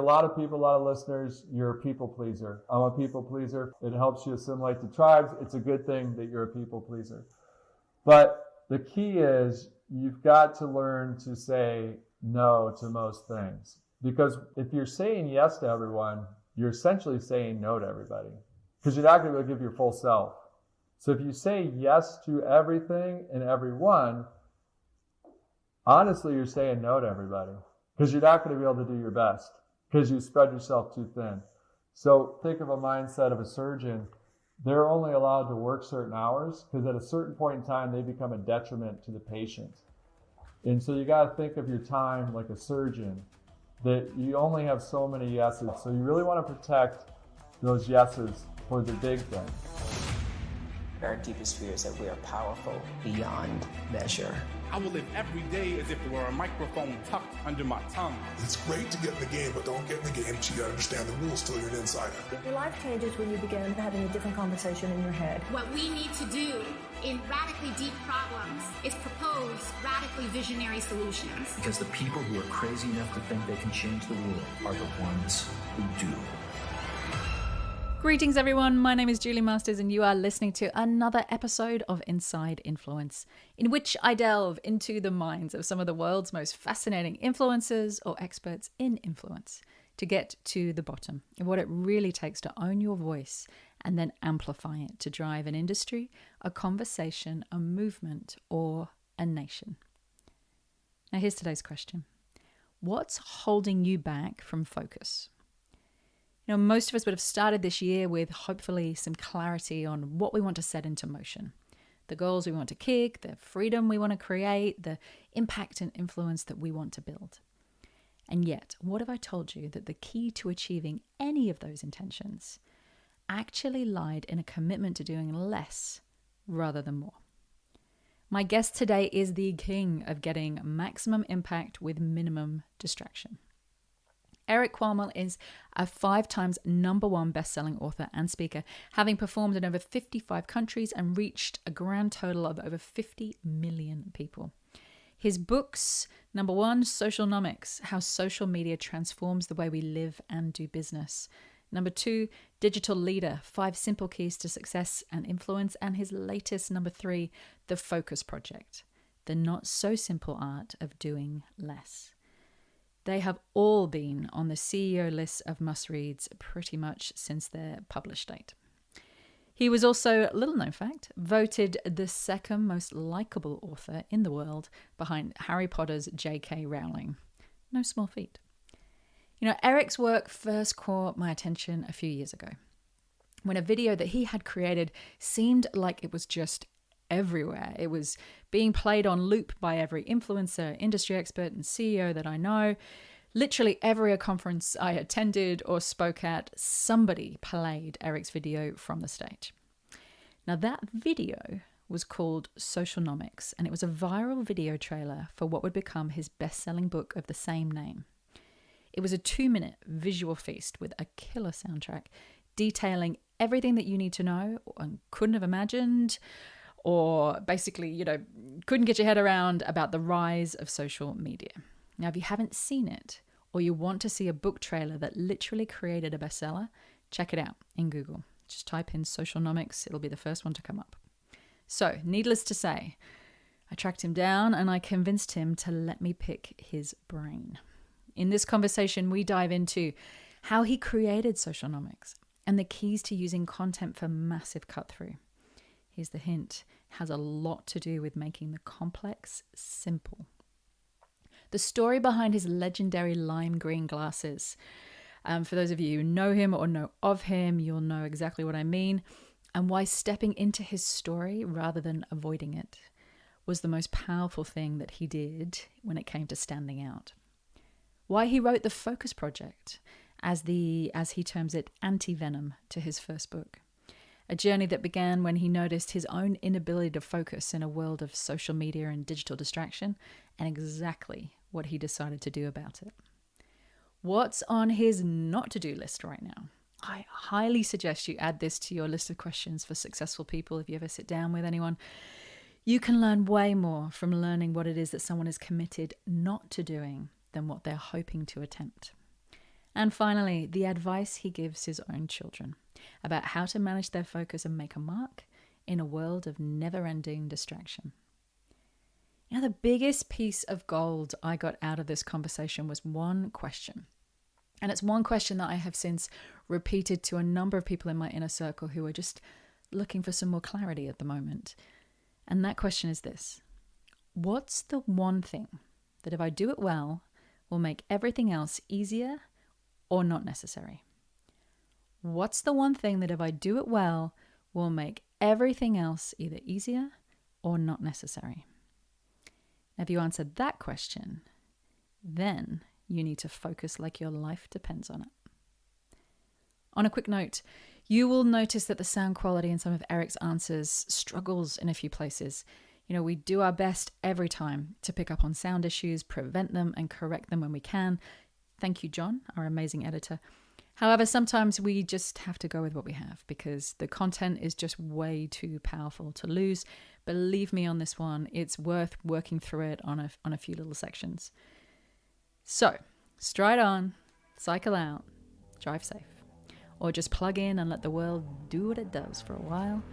lot of people, a lot of listeners, you're a people pleaser. I'm a people pleaser. It helps you assimilate to tribes. It's a good thing that you're a people pleaser. But the key is you've got to learn to say no to most things. Because if you're saying yes to everyone, you're essentially saying no to everybody. Because you're not going to be able to give your full self. So if you say yes to everything and everyone, honestly, you're saying no to everybody. Because you're not going to be able to do your best. Because you spread yourself too thin. So think of a mindset of a surgeon. They're only allowed to work certain hours because at a certain point in time, they become a detriment to the patient. And so you got to think of your time like a surgeon, that you only have so many yeses. So you really want to protect those yeses for the big thing. Our deepest fear is that we are powerful beyond measure. I will live every day as if there were a microphone tucked under my tongue. It's great to get in the game, but don't get in the game till you understand the rules till you're an insider. Your life changes when you begin having a different conversation in your head. What we need to do in radically deep problems is propose radically visionary solutions. Because the people who are crazy enough to think they can change the world are the ones who do. Greetings everyone, my name is Julie Masters and you are listening to another episode of Inside Influence, in which I delve into the minds of some of the world's most fascinating influencers or experts in influence to get to the bottom of what it really takes to own your voice and then amplify it to drive an industry, a conversation, a movement, or a nation. Now here's today's question. What's holding you back from focus? You know, most of us would have started this year with hopefully some clarity on what we want to set into motion. The goals we want to kick, the freedom we want to create, the impact and influence that we want to build. And yet, what if I told you that the key to achieving any of those intentions actually lied in a commitment to doing less rather than more? My guest today is the king of getting maximum impact with minimum distraction. Erik Qualman is a 5 times #1 bestselling author and speaker, having performed in over 55 countries and reached a grand total of over 50 million people. His books, #1, Socialnomics, How Social Media Transforms the Way We Live and Do Business. #2, Digital Leader, 5 Simple Keys to Success and Influence. And his latest, #3, The Focus Project, the not so simple art of doing less. They have all been on the CEO list of must-reads pretty much since their published date. He was also, little known fact, voted the second most likable author in the world behind Harry Potter's J.K. Rowling. No small feat. You know, Erik's work first caught my attention a few years ago, when a video that he had created seemed like it was just everywhere. It was being played on loop by every influencer, industry expert, and CEO that I know. Literally every conference I attended or spoke at, somebody played Erik's video from the stage. Now that video was called Socialnomics, and it was a viral video trailer for what would become his best-selling book of the same name. It was a 2-minute visual feast with a killer soundtrack detailing everything that you need to know and couldn't have imagined, or basically, you know, couldn't get your head around about the rise of social media. Now, if you haven't seen it, or you want to see a book trailer that literally created a bestseller, check it out in Google. Just type in Socialnomics, it'll be the first one to come up. So, needless to say, I tracked him down and I convinced him to let me pick his brain. In this conversation, we dive into how he created Socialnomics and the keys to using content for massive cut-through. Here's the hint, has a lot to do with making the complex simple. The story behind his legendary lime green glasses. For those of you who know him or know of him, you'll know exactly what I mean, and why stepping into his story rather than avoiding it was the most powerful thing that he did when it came to standing out. Why he wrote The Focus Project, as he terms it, anti-venom to his first book. A journey that began when he noticed his own inability to focus in a world of social media and digital distraction, and exactly what he decided to do about it. What's on his not-to-do list right now? I highly suggest you add this to your list of questions for successful people if you ever sit down with anyone. You can learn way more from learning what it is that someone is committed not to doing than what they're hoping to attempt. And finally, the advice he gives his own children about how to manage their focus and make a mark in a world of never-ending distraction. You know, the biggest piece of gold I got out of this conversation was one question. And it's one question that I have since repeated to a number of people in my inner circle who are just looking for some more clarity at the moment. And that question is this: what's the one thing that if I do it well will make everything else easier or not necessary? What's the one thing that if I do it well will make everything else either easier or not necessary? Now, if you answered that question, then you need to focus like your life depends on it. On a quick note, you will notice that the sound quality in some of Erik's answers struggles in a few places. You know, we do our best every time to pick up on sound issues, prevent them, and correct them when we can. Thank you, John, our amazing editor. However, sometimes we just have to go with what we have because the content is just way too powerful to lose. Believe me on this one, it's worth working through it on a few little sections. So, stride on, cycle out, drive safe, or just plug in and let the world do what it does for a while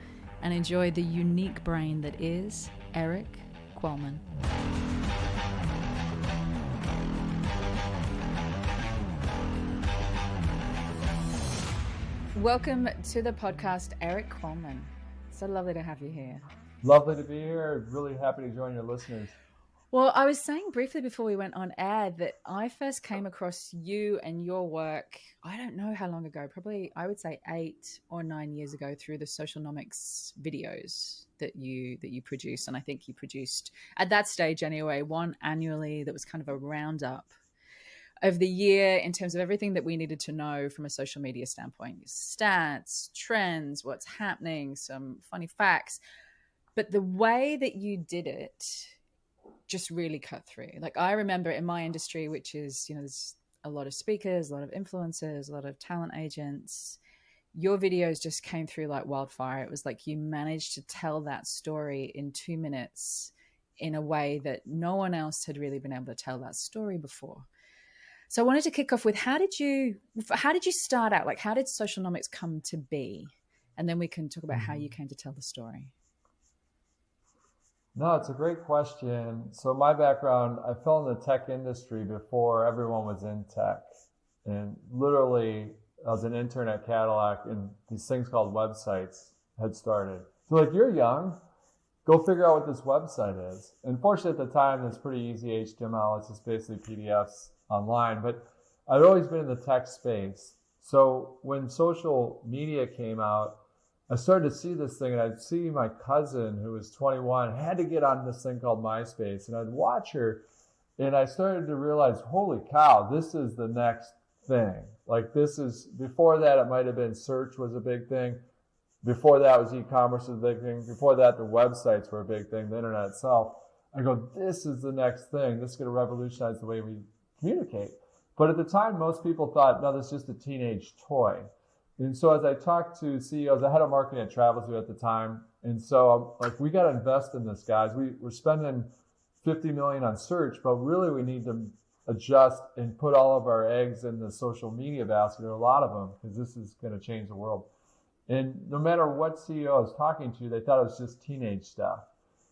and enjoy the unique brain that is Erik Qualman. Welcome to the podcast, Erik Qualman. So lovely to have you here. Lovely to be here. Really happy to join your listeners. Well, I was saying briefly before we went on air that I first came across you and your work, I don't know how long ago, probably I would say 8 or 9 years ago through the Socialnomics videos that you produced. And I think you produced, at that stage anyway, one annually that was kind of a roundup of the year in terms of everything that we needed to know from a social media standpoint. Stats, trends, what's happening, some funny facts. But the way that you did it just really cut through. Like I remember in my industry, which is, you know, there's a lot of speakers, a lot of influencers, a lot of talent agents, your videos just came through like wildfire. It was like you managed to tell that story in 2 minutes in a way that no one else had really been able to tell that story before. So I wanted to kick off with how did you start out? Like how did Socialnomics come to be? And then we can talk about how you came to tell the story. No, it's a great question. So my background, I fell in the tech industry before everyone was in tech. And literally, I was an intern at Cadillac and these things called websites had started. So like, you're young, go figure out what this website is. And fortunately at the time, it's pretty easy HTML. It's just basically PDFs online. But I'd always been in the tech space. So when social media came out, I started to see this thing, and I'd see my cousin who was 21 had to get on this thing called MySpace, and I'd watch her, and I started to realize, holy cow, this is the next thing. Like this is, before that it might have been search was a big thing. Before that was e-commerce was a big thing. Before that the websites were a big thing, the internet itself. I go, this is the next thing. This is going to revolutionize the way we communicate. But at the time, most people thought, no, this is just a teenage toy. And so as I talked to CEOs, I had a marketing at Travelzoo at the time. And so I'm like, we got to invest in this, guys. We're spending $50 million on search, but really we need to adjust and put all of our eggs in the social media basket, or a lot of them, because this is going to change the world. And no matter what CEO I was talking to, they thought it was just teenage stuff.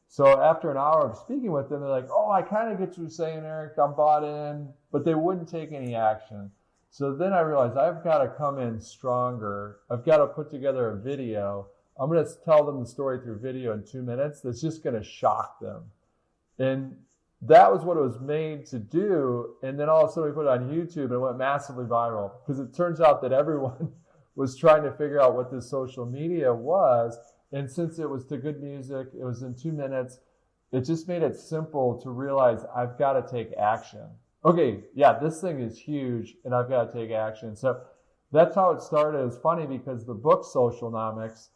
So after an hour of speaking with them, they're like, oh, I kind of get what you're saying, Erik. I'm bought in, but they wouldn't take any action. So then I realized I've got to come in stronger. I've got to put together a video. I'm going to tell them the story through video in 2 minutes. That's just going to shock them. And that was what it was made to do. And then all of a sudden we put it on YouTube and it went massively viral, because it turns out that everyone was trying to figure out what this social media was. And since it was to good music, it was in 2 minutes, it just made it simple to realize I've got to take action. Okay, yeah, this thing is huge and I've got to take action. So that's how it started. It's funny because the book Socialnomics,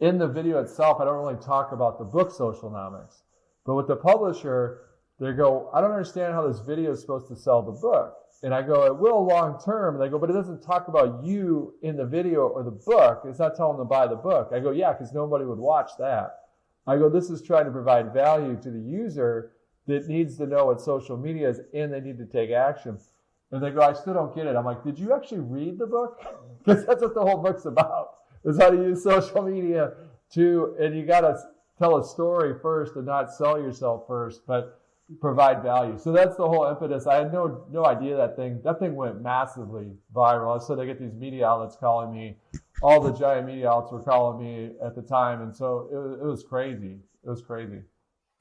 in the video itself, I don't really talk about the book Socialnomics. But with the publisher, they go, I don't understand how this video is supposed to sell the book. And I go, it will long term. And they go, but it doesn't talk about you in the video or the book. It's not telling them to buy the book. I go, yeah, because nobody would watch that. I go, this is trying to provide value to the user that needs to know what social media is, and they need to take action. And they go, I still don't get it. I'm like, did you actually read the book? Because that's what the whole book's about, is how to use social media and you got to tell a story first and not sell yourself first, but provide value. So that's the whole impetus. I had no idea that thing went massively viral. All of a sudden I get these media outlets calling me. All the giant media outlets were calling me at the time. And so it was crazy. It was crazy.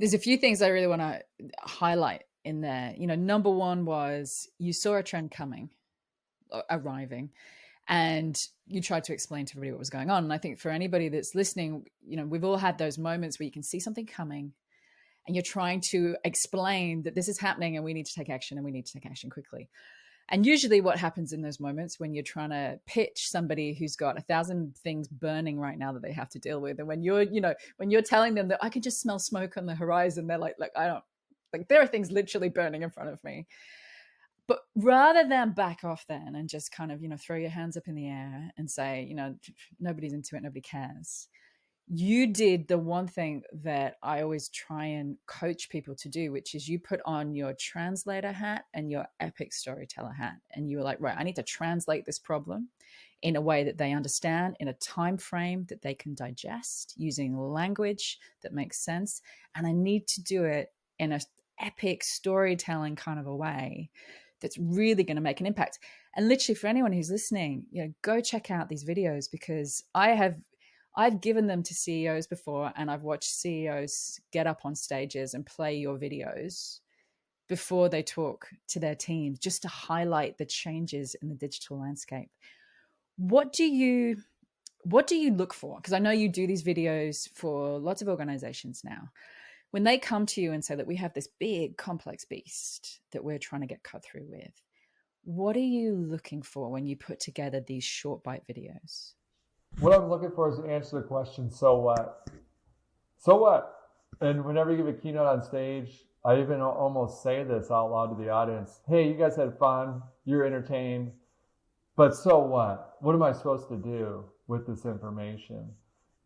There's a few things I really want to highlight in there. Number one was you saw a trend arriving, and you tried to explain to everybody what was going on. And I think for anybody that's listening, we've all had those moments where you can see something coming and you're trying to explain that this is happening and we need to take action, and we need to take action quickly. And usually what happens in those moments when you're trying to pitch somebody who's got 1,000 things burning right now that they have to deal with, and when you're telling them that I can just smell smoke on the horizon, they're like, I don't, like, there are things literally burning in front of me. But rather than back off then and just kind of, throw your hands up in the air and say, nobody's into it, nobody cares, you did the one thing that I always try and coach people to do, which is you put on your translator hat and your epic storyteller hat. And you were like, right, I need to translate this problem in a way that they understand, in a time frame that they can digest, using language that makes sense. And I need to do it in an epic storytelling kind of a way that's really going to make an impact. And literally, for anyone who's listening, go check out these videos, because I've given them to CEOs before, and I've watched CEOs get up on stages and play your videos before they talk to their teams, just to highlight the changes in the digital landscape. What do you look for? Because I know you do these videos for lots of organizations now. When they come to you and say that we have this big complex beast that we're trying to get cut through with, what are you looking for when you put together these short bite videos? What I'm looking for is to answer the question, so what? So what? And whenever you give a keynote on stage, I even almost say this out loud to the audience. Hey, you guys had fun. You're entertained. But so what? What am I supposed to do with this information?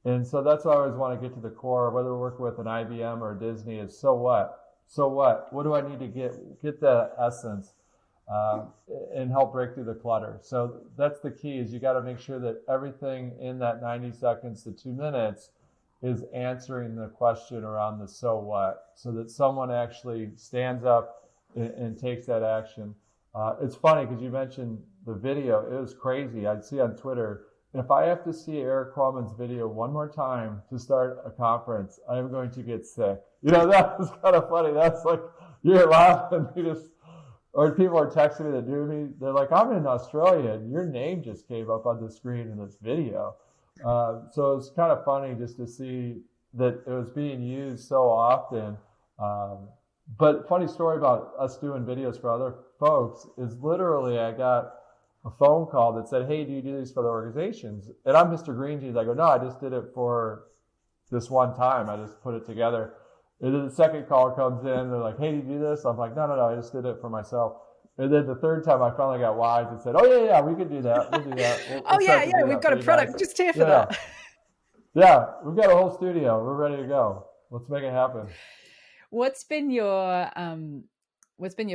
And so that's why I always want to get to the core, whether we're working with an IBM or a Disney, is so what? So what? What do I need to get the essence? And help break through the clutter. So that's the key, is you got to make sure that everything in that 90 seconds to 2 minutes is answering the question around the so what, so that someone actually stands up and takes that action. It's funny because you mentioned the video. It was crazy. I'd see on Twitter, if I have to see Erik Qualman's video one more time to start a conference, I'm going to get sick. That was kind of funny. That's like, you're laughing. Or people are texting me that do me. They're like, I'm in Australia and your name just came up on the screen in this video. So it's kind of funny just to see that it was being used so often. But funny story about us doing videos for other folks is literally I got a phone call that said, hey, do you do these for the organizations? And I'm Mr. Green Jeans. I go, no, I just did it for this one time. I just put it together. And then the second call comes in, they're like, hey, did you do this? I'm like, no, I just did it for myself. And then the third time I finally got wise and said, oh, yeah, we can do that. We'll do that. We've got a product just here for that. Yeah, we've got a whole studio. We're ready to go. Let's make it happen. What's been your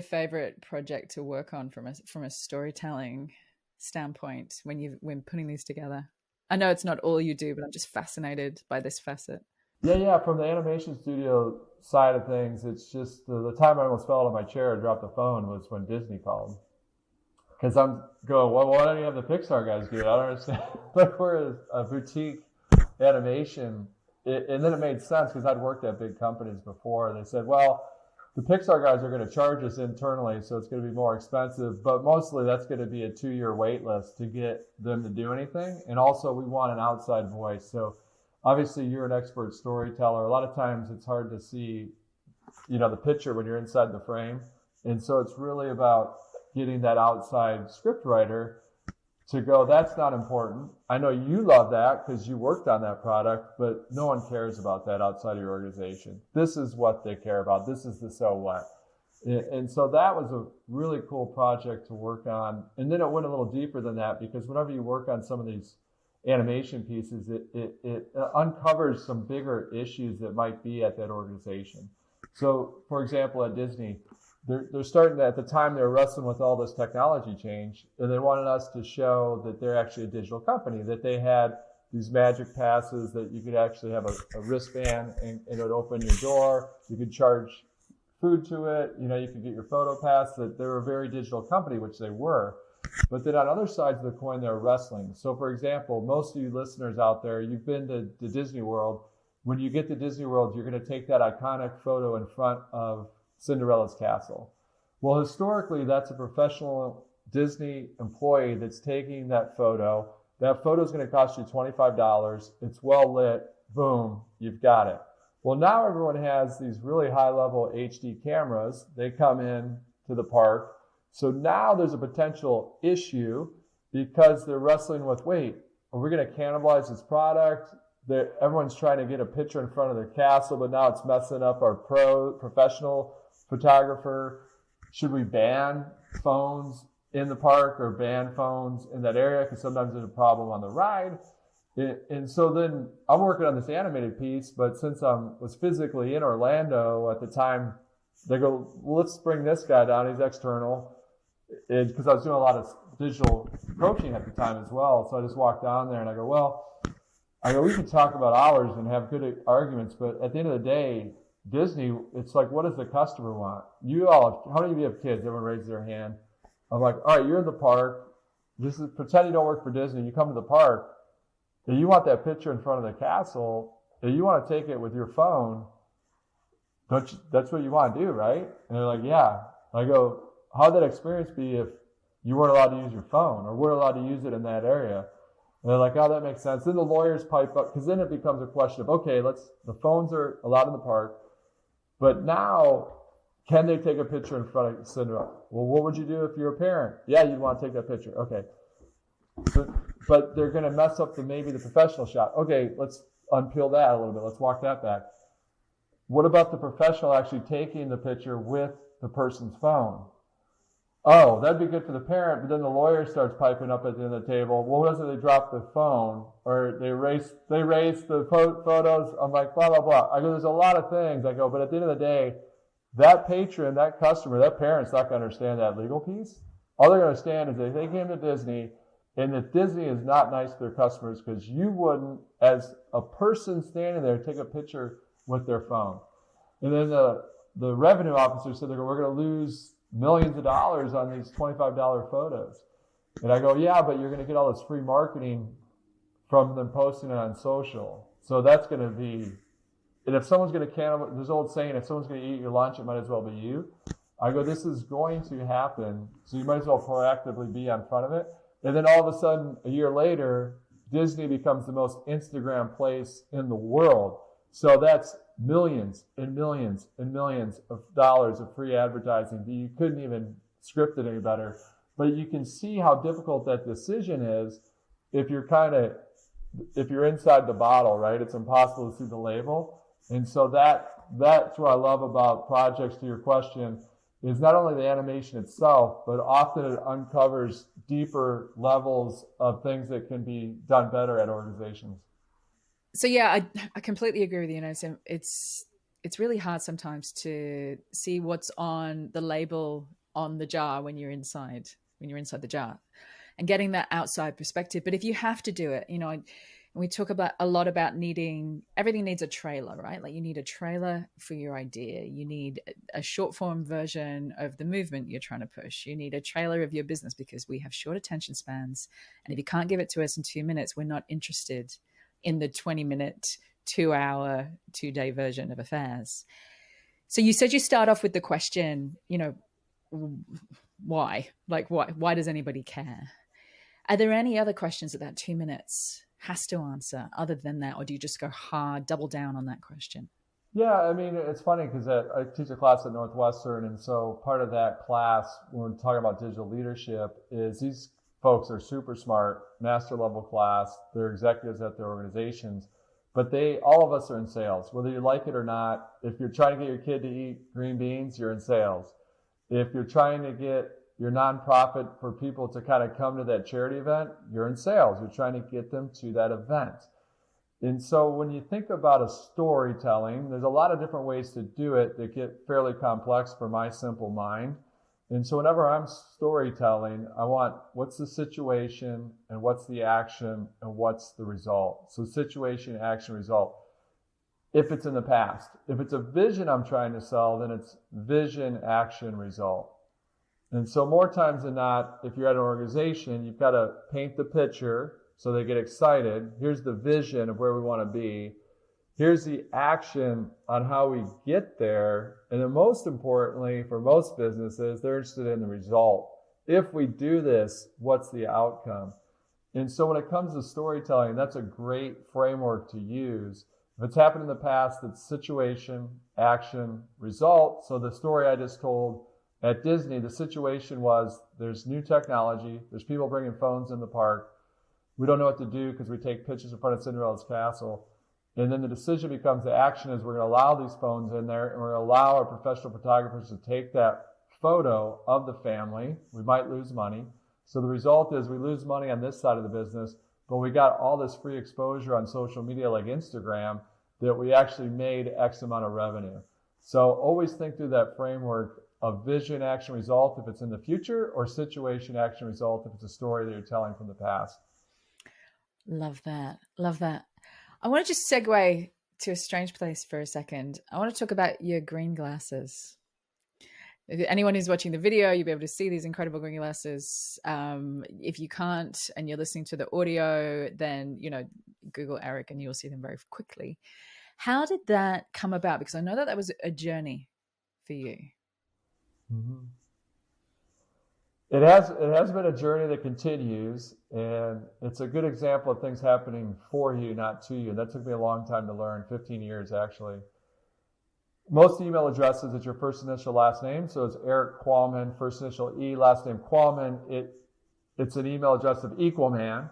favorite project to work on from a storytelling standpoint when putting these together? I know it's not all you do, but I'm just fascinated by this facet. Yeah. From the animation studio side of things, it's just the time I almost fell out of my chair and dropped the phone was when Disney called. Because I'm going, well, why don't you have the Pixar guys do it? I don't understand. Like, we're a boutique animation. And then it made sense because I'd worked at big companies before. And they said, well, the Pixar guys are going to charge us internally, so it's going to be more expensive. But mostly that's going to be a 2-year wait list to get them to do anything. And also we want an outside voice. So obviously, you're an expert storyteller. A lot of times it's hard to see, the picture when you're inside the frame. And so it's really about getting that outside script writer to go, that's not important. I know you love that because you worked on that product, but no one cares about that outside of your organization. This is what they care about. This is the so what. And so that was a really cool project to work on. And then it went a little deeper than that, because whenever you work on some of these animation pieces, it uncovers some bigger issues that might be at that organization. So, for example, at Disney, they're starting to, at the time they were wrestling with all this technology change, and they wanted us to show that they're actually a digital company, that they had these magic passes that you could actually have a wristband and it would open your door. You could charge food to it. You know, you could get your photo pass, that they were a very digital company, which they were. But then on other sides of the coin, they're wrestling. So for example, most of you listeners out there, you've been to Disney World. When you get to Disney World, you're going to take that iconic photo in front of Cinderella's castle. Well, historically, that's a professional Disney employee that's taking that photo. That photo is going to cost you $25. It's well lit. Boom, you've got it. Well, now everyone has these really high-level HD cameras. They come in to the park. So now there's a potential issue because they're wrestling with, wait, are we going to cannibalize this product? Everyone's trying to get a picture in front of their castle, but now it's messing up our professional photographer. Should we ban phones in the park or ban phones in that area? Because sometimes there's a problem on the ride. And so then I'm working on this animated piece, but since I was physically in Orlando at the time, they go, well, let's bring this guy down. He's external. Because I was doing a lot of digital coaching at the time as well. So I just walked down there and I go, we can talk about hours and have good arguments, but at the end of the day, Disney, it's like, what does the customer want? How many of you have kids? Everyone raises their hand. I'm like, all right, you're in the park. Pretend you don't work for Disney. You come to the park and you want that picture in front of the castle and you want to take it with your phone. That's what you want to do, right? And they're like, yeah. I go, how'd that experience be if you weren't allowed to use your phone or weren't allowed to use it in that area? And they're like, oh, that makes sense. Then the lawyers pipe up, because then it becomes a question of, okay, the phones are allowed in the park, but now can they take a picture in front of Cinderella? Well, what would you do if you're a parent? Yeah, you'd want to take that picture. Okay. But they're going to mess up maybe the professional shot. Okay, let's unpeel that a little bit. Let's walk that back. What about the professional actually taking the picture with the person's phone? Oh, that'd be good for the parent, but then the lawyer starts piping up at the end of the table. Well, what if they drop the phone or they erase the photos? I'm like, blah, blah, blah. I go, there's a lot of things. I go, but at the end of the day, that patron, that customer, that parent's not going to understand that legal piece. All they're going to understand is that they came to Disney and that Disney is not nice to their customers because you wouldn't, as a person standing there, take a picture with their phone. And then the revenue officer said, we're going to lose millions of dollars on these $25 photos. And I go, yeah, but you're going to get all this free marketing from them posting it on social. So that's going to be, and if someone's going to cannibalize, there's an old saying, if someone's going to eat your lunch, it might as well be you. I go, this is going to happen. So you might as well proactively be on front of it. And then all of a sudden, a year later, Disney becomes the most Instagram place in the world. So that's millions and millions and millions of dollars of free advertising that you couldn't even script it any better. But you can see how difficult that decision is if you're inside the bottle, right? It's impossible to see the label. And so that's what I love about projects, to your question, is not only the animation itself, but often it uncovers deeper levels of things that can be done better at organizations. So yeah, I completely agree with you. It's really hard sometimes to see what's on the label on the jar when you're inside the jar, and getting that outside perspective. But if you have to do it, and we talk a lot about everything needs a trailer, right? Like you need a trailer for your idea. You need a short form version of the movement you're trying to push. You need a trailer of your business because we have short attention spans. And if you can't give it to us in 2 minutes, we're not interested in the 20-minute, 2-hour, 2-day version of affairs. So you said you start off with the question, why? Like, why does anybody care? Are there any other questions that 2 minutes has to answer other than that? Or do you just go hard, double down on that question? Yeah, I mean, it's funny because I teach a class at Northwestern. And so part of that class, when we're talking about digital leadership, is these folks are super smart, master level class. They're executives at their organizations, but all of us are in sales, whether you like it or not. If you're trying to get your kid to eat green beans, you're in sales. If you're trying to get your nonprofit for people to kind of come to that charity event, you're in sales. You're trying to get them to that event. And so when you think about a storytelling, there's a lot of different ways to do it that get fairly complex for my simple mind. And so whenever I'm storytelling, I want what's the situation and what's the action and what's the result. So situation, action, result. If it's in the past, if it's a vision I'm trying to sell, then it's vision, action, result. And so more times than not, if you're at an organization, you've got to paint the picture so they get excited. Here's the vision of where we want to be. Here's the action on how we get there. And then most importantly, for most businesses, they're interested in the result. If we do this, what's the outcome? And so when it comes to storytelling, that's a great framework to use. If it's happened in the past, it's situation, action, result. So the story I just told at Disney, the situation was there's new technology. There's people bringing phones in the park. We don't know what to do because we take pictures in front of Cinderella's castle. And then the decision becomes the action is we're going to allow these phones in there and we're going to allow our professional photographers to take that photo of the family. We might lose money. So the result is we lose money on this side of the business, but we got all this free exposure on social media like Instagram that we actually made X amount of revenue. So always think through that framework of vision, action, result if it's in the future, or situation, action, result if it's a story that you're telling from the past. Love that. Love that. I want to just segue to a strange place for a second. I want to talk about your green glasses. If anyone who's watching the video, you'll be able to see these incredible green glasses. If you can't and you're listening to the audio, then, Google Erik and you'll see them very quickly. How did that come about? Because I know that was a journey for you. Mm-hmm. It has been a journey that continues, and it's a good example of things happening for you, not to you. That took me a long time to learn, 15 years actually. Most email addresses, it's your first initial last name, so it's Erik Qualman, first initial E, last name Qualman. It's an email address of Equal Man,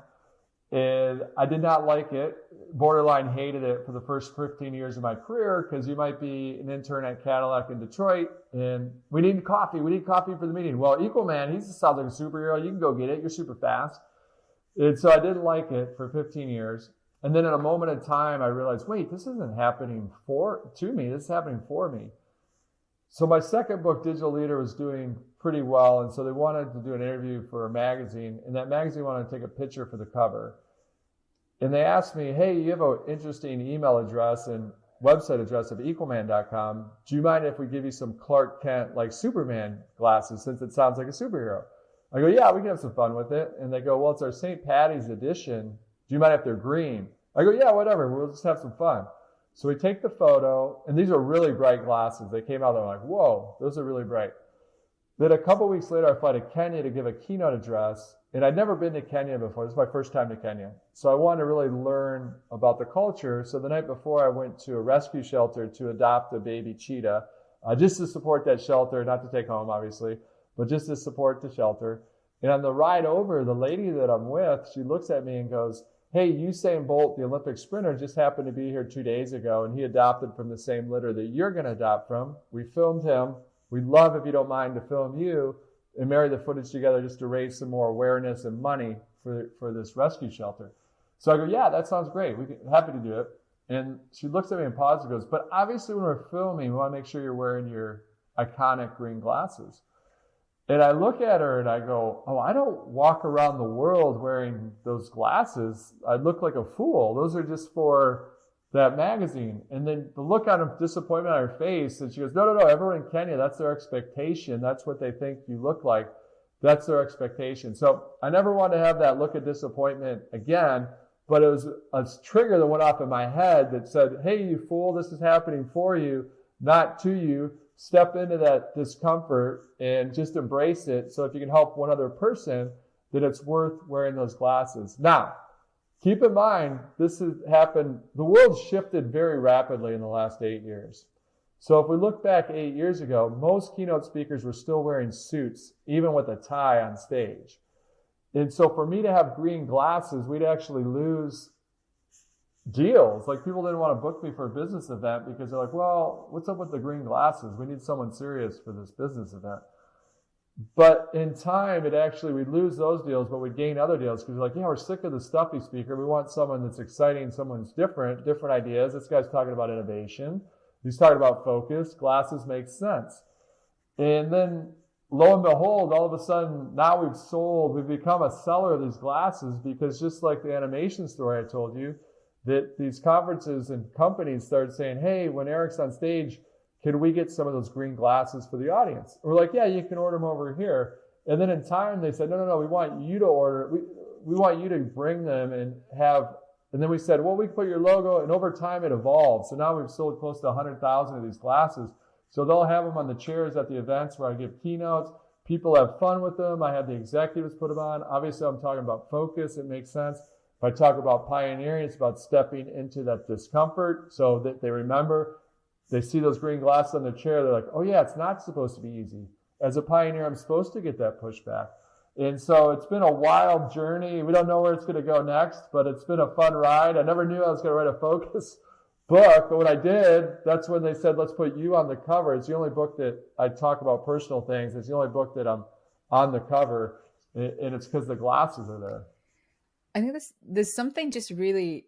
and I did not like it, borderline hated it for the first 15 years of my career, because you might be an intern at Cadillac in Detroit, and we need coffee for the meeting. Well, Equal Man, he sounds like a superhero, you can go get it, you're super fast. And so I didn't like it for 15 years. And then at a moment in time, I realized, wait, this isn't happening to me, this is happening for me. So my second book, Digital Leader, was doing pretty well, and so they wanted to do an interview for a magazine, and that magazine wanted to take a picture for the cover. And they asked me, hey, you have an interesting email address and website address of equalman.com. Do you mind if we give you some Clark Kent, like Superman glasses, since it sounds like a superhero? I go, yeah, we can have some fun with it. And they go, well, it's our St. Patty's edition. Do you mind if they're green? I go, yeah, whatever. We'll just have some fun. So we take the photo, and these are really bright glasses. They came out, they're like, whoa, those are really bright. Then a couple weeks later, I fly to Kenya to give a keynote address. And I'd never been to Kenya before. This is my first time to Kenya. So I wanted to really learn about the culture. So the night before, I went to a rescue shelter to adopt a baby cheetah, just to support that shelter, not to take home, obviously, but just to support the shelter. And on the ride over, the lady that I'm with, she looks at me and goes, hey, Usain Bolt, the Olympic sprinter, just happened to be here 2 days ago, and he adopted from the same litter that you're going to adopt from. We filmed him. We'd love, if you don't mind, to film you and marry the footage together just to raise some more awareness and money for this rescue shelter. So I go, yeah, that sounds great. We're happy to do it. And she looks at me and pauses and goes, but obviously when we're filming, we want to make sure you're wearing your iconic green glasses. And I look at her and I go, oh, I don't walk around the world wearing those glasses. I look like a fool. Those are just for that magazine. And then the look of disappointment on her face, and she goes, no, everyone in Kenya, that's their expectation. That's what they think you look like. That's their expectation. So I never want to have that look of disappointment again, but it was a trigger that went off in my head that said, hey, you fool, this is happening for you, not to you. Step into that discomfort and just embrace it. So if you can help one other person, then it's worth wearing those glasses. Now, keep in mind, this has happened, the world shifted very rapidly in the last 8 years. So if we look back 8 years ago, most keynote speakers were still wearing suits, even with a tie on stage. And so for me to have green glasses, we'd actually lose deals. Like people didn't want to book me for a business event because they're like, well, what's up with the green glasses? We need someone serious for this business event. But in time, we'd lose those deals, but we'd gain other deals because we're like, yeah, we're sick of the stuffy speaker. We want someone that's exciting, someone's different ideas. This guy's talking about innovation. He's talking about focus. Glasses make sense. And then lo and behold, all of a sudden, now we've become a seller of these glasses because just like the animation story I told you, that these conferences and companies started saying, hey, when Erik's on stage, can we get some of those green glasses for the audience? And we're like, yeah, you can order them over here. And then in time, they said, no, we want you to order. We want you to bring them and then we said, well, we can put your logo. And over time, it evolved. So now we've sold close to 100,000 of these glasses. So they'll have them on the chairs at the events where I give keynotes. People have fun with them. I have the executives put them on. Obviously, I'm talking about focus. It makes sense. If I talk about pioneering, it's about stepping into that discomfort so that they remember. They see those green glasses on their chair. They're like, oh, yeah, it's not supposed to be easy. As a pioneer, I'm supposed to get that pushback. And so it's been a wild journey. We don't know where it's going to go next, but it's been a fun ride. I never knew I was going to write a focus book, but when I did, that's when they said, let's put you on the cover. It's the only book that I talk about personal things. It's the only book that I'm on the cover, and it's because the glasses are there. I think there's something just really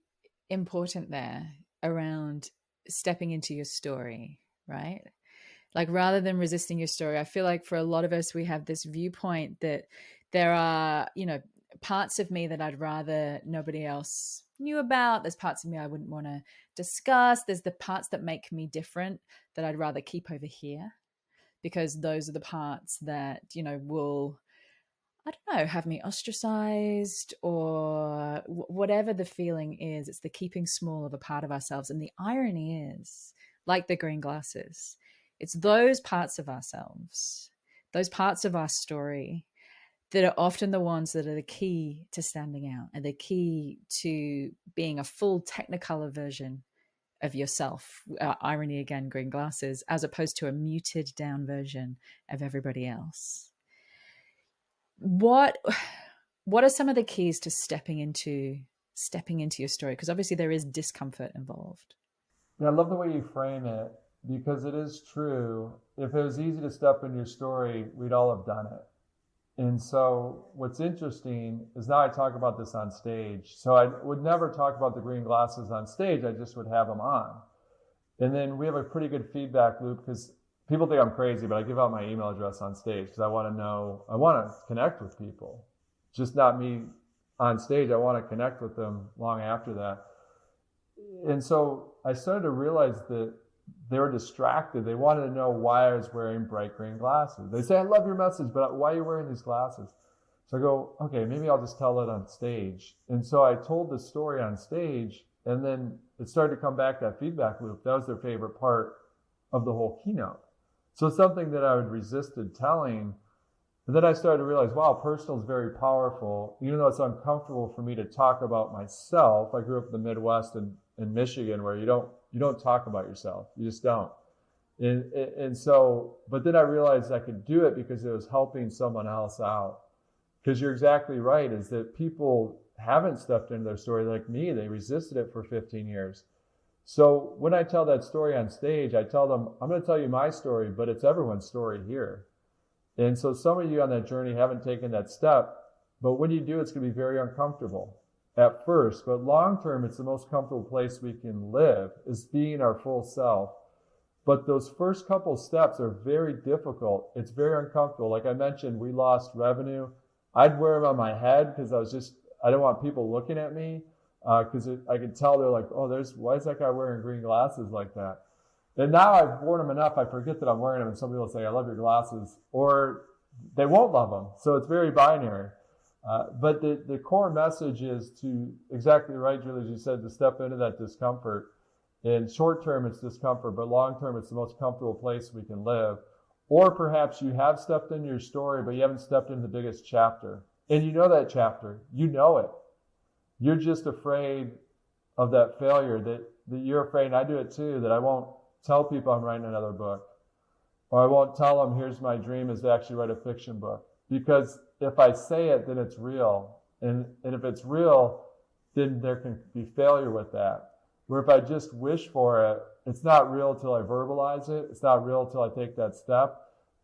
important there around stepping into your story, right? Like rather than resisting your story, I feel like for a lot of us, we have this viewpoint that there are, parts of me that I'd rather nobody else knew about. There's parts of me I wouldn't want to discuss. There's the parts that make me different that I'd rather keep over here because those are the parts that, will, I don't know, have me ostracized or whatever the feeling is. It's the keeping small of a part of ourselves. And the irony is, like the green glasses, it's those parts of ourselves, those parts of our story that are often the ones that are the key to standing out and the key to being a full technicolor version of yourself. Irony again, green glasses, as opposed to a muted down version of everybody else. What are some of the keys to stepping into your story? Because obviously there is discomfort involved. Yeah, I love the way you frame it because it is true. If it was easy to step into your story, we'd all have done it. And so what's interesting is now I talk about this on stage. So I would never talk about the green glasses on stage. I just would have them on. And then we have a pretty good feedback loop because people think I'm crazy, but I give out my email address on stage because I want to connect with people. Just not me on stage. I want to connect with them long after that. And so I started to realize that they were distracted. They wanted to know why I was wearing bright green glasses. They say, I love your message, but why are you wearing these glasses? So I go, okay, maybe I'll just tell it on stage. And so I told the story on stage, and then it started to come back, that feedback loop. That was their favorite part of the whole keynote. So it's something that I had resisted telling. And then I started to realize, wow, personal is very powerful. Even though it's uncomfortable for me to talk about myself. I grew up in the Midwest in Michigan where you don't talk about yourself. You just don't. And so, but then I realized I could do it because it was helping someone else out. Because you're exactly right, is that people haven't stepped into their story like me. They resisted it for 15 years. So when I tell that story on stage, I tell them, I'm going to tell you my story, but it's everyone's story here. And so some of you on that journey haven't taken that step, but when you do, it's going to be very uncomfortable at first. But long term, it's the most comfortable place we can live, is being our full self. But those first couple steps are very difficult. It's very uncomfortable. Like I mentioned, we lost revenue. I'd wear them on my head because I don't want people looking at me. Because I could tell they're like, oh, why is that guy wearing green glasses like that? And now I've worn them enough, I forget that I'm wearing them, and some people say, I love your glasses, or they won't love them. So it's very binary. But the core message is to, exactly right, Julie, as you said, to step into that discomfort. In short term, it's discomfort, but long term, it's the most comfortable place we can live. Or perhaps you have stepped into your story, but you haven't stepped into the biggest chapter. And you know that chapter. You know it. You're just afraid of that failure, that you're afraid, and I do it too, that I won't tell people I'm writing another book. Or I won't tell them, here's my dream is to actually write a fiction book. Because if I say it, then it's real. And if it's real, then there can be failure with that. Where if I just wish for it, it's not real till I verbalize it. It's not real till I take that step.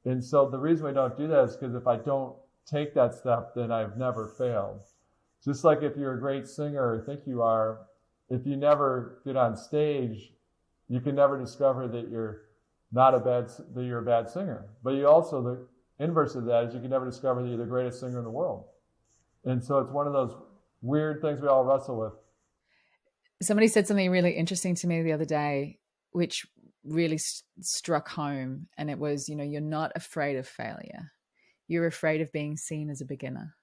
And so the reason we don't do that is because if I don't take that step, then I've never failed. Just like if you're a great singer, or think you are, if you never get on stage, you can never discover that you're a bad singer. But you also, the inverse of that is you can never discover that you're the greatest singer in the world. And so it's one of those weird things we all wrestle with. Somebody said something really interesting to me the other day, which really struck home. And it was, you're not afraid of failure. You're afraid of being seen as a beginner.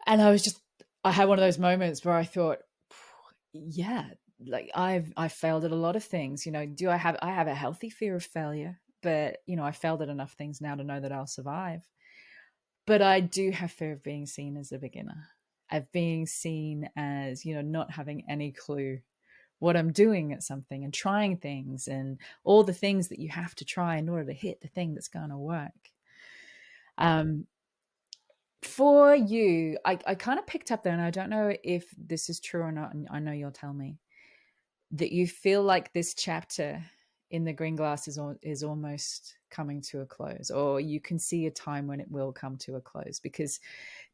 And I had one of those moments where I thought, yeah, like I failed at a lot of things. I have a healthy fear of failure, but I failed at enough things now to know that I'll survive. But I do have fear of being seen as a beginner, of being seen as, not having any clue what I'm doing at something, and trying things and all the things that you have to try in order to hit the thing that's going to work. For you, I kind of picked up there, and I don't know if this is true or not, and I know you'll tell me, that you feel like this chapter in the green glass is almost coming to a close, or you can see a time when it will come to a close, because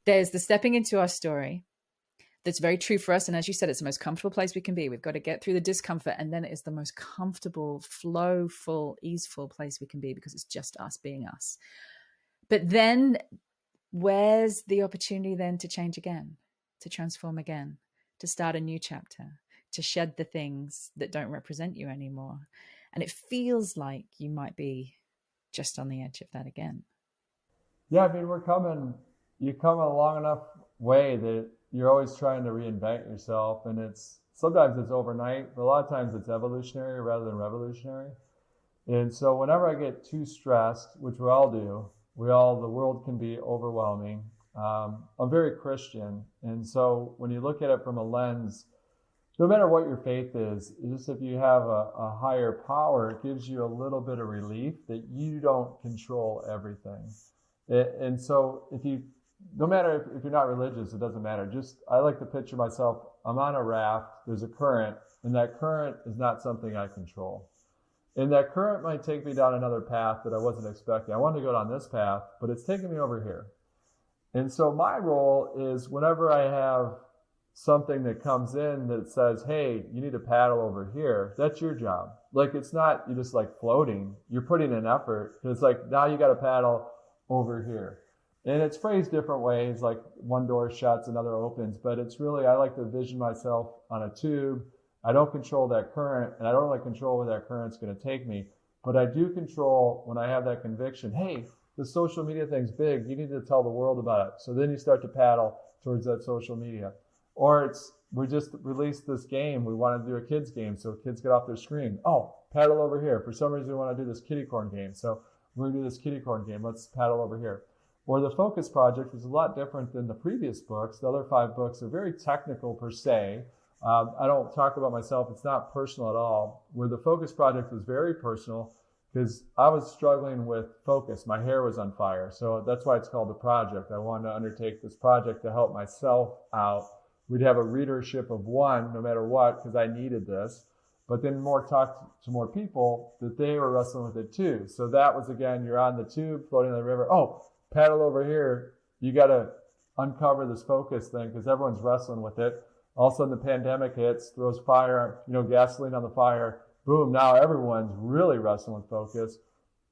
there's the stepping into our story that's very true for us. And as you said, it's the most comfortable place we can be. We've got to get through the discomfort, and then it is the most comfortable, flowful, easeful place we can be, because it's just us being us. But then where's the opportunity then to change again, to transform again, to start a new chapter, to shed the things that don't represent you anymore? And it feels like you might be just on the edge of that again. Yeah, I mean, you come a long enough way that you're always trying to reinvent yourself. And sometimes it's overnight, but a lot of times it's evolutionary rather than revolutionary. And so whenever I get too stressed, which we all do, the world can be overwhelming. I'm very Christian. And so when you look at it from a lens, no matter what your faith is, just if you have a higher power, it gives you a little bit of relief that you don't control everything. And so no matter if you're not religious, it doesn't matter. I like to picture myself, I'm on a raft, there's a current, and that current is not something I control. And that current might take me down another path that I wasn't expecting. I wanted to go down this path, but it's taking me over here. And so my role is, whenever I have something that comes in that says, hey, you need to paddle over here, that's your job. Like, it's not you just like floating, you're putting in effort. It's like, now you got to paddle over here. And it's phrased different ways, like one door shuts, another opens, but it's really, I like to vision myself on a tube. I don't control that current, and I don't really control where that current's going to take me, but I do control when I have that conviction, hey, the social media thing's big, you need to tell the world about it. So then you start to paddle towards that social media. Or we just released this game, we want to do a kids game, so kids get off their screen. Oh, paddle over here. For some reason we want to do this kitty corn game, so we're going to do this kitty corn game, let's paddle over here. Or the Focus Project is a lot different than the previous books. The other 5 books are very technical per se. I don't talk about myself, it's not personal at all. Where the Focus Project was very personal, because I was struggling with focus. My hair was on fire. So that's why it's called the project. I wanted to undertake this project to help myself out. We'd have a readership of 1 no matter what, because I needed this. But then talk to more people that they were wrestling with it too. So that was, again, you're on the tube floating on the river. Oh, paddle over here. You got to uncover this focus thing, because everyone's wrestling with it. All of a sudden the pandemic hits, throws fire, gasoline on the fire. Boom, now everyone's really wrestling with focus.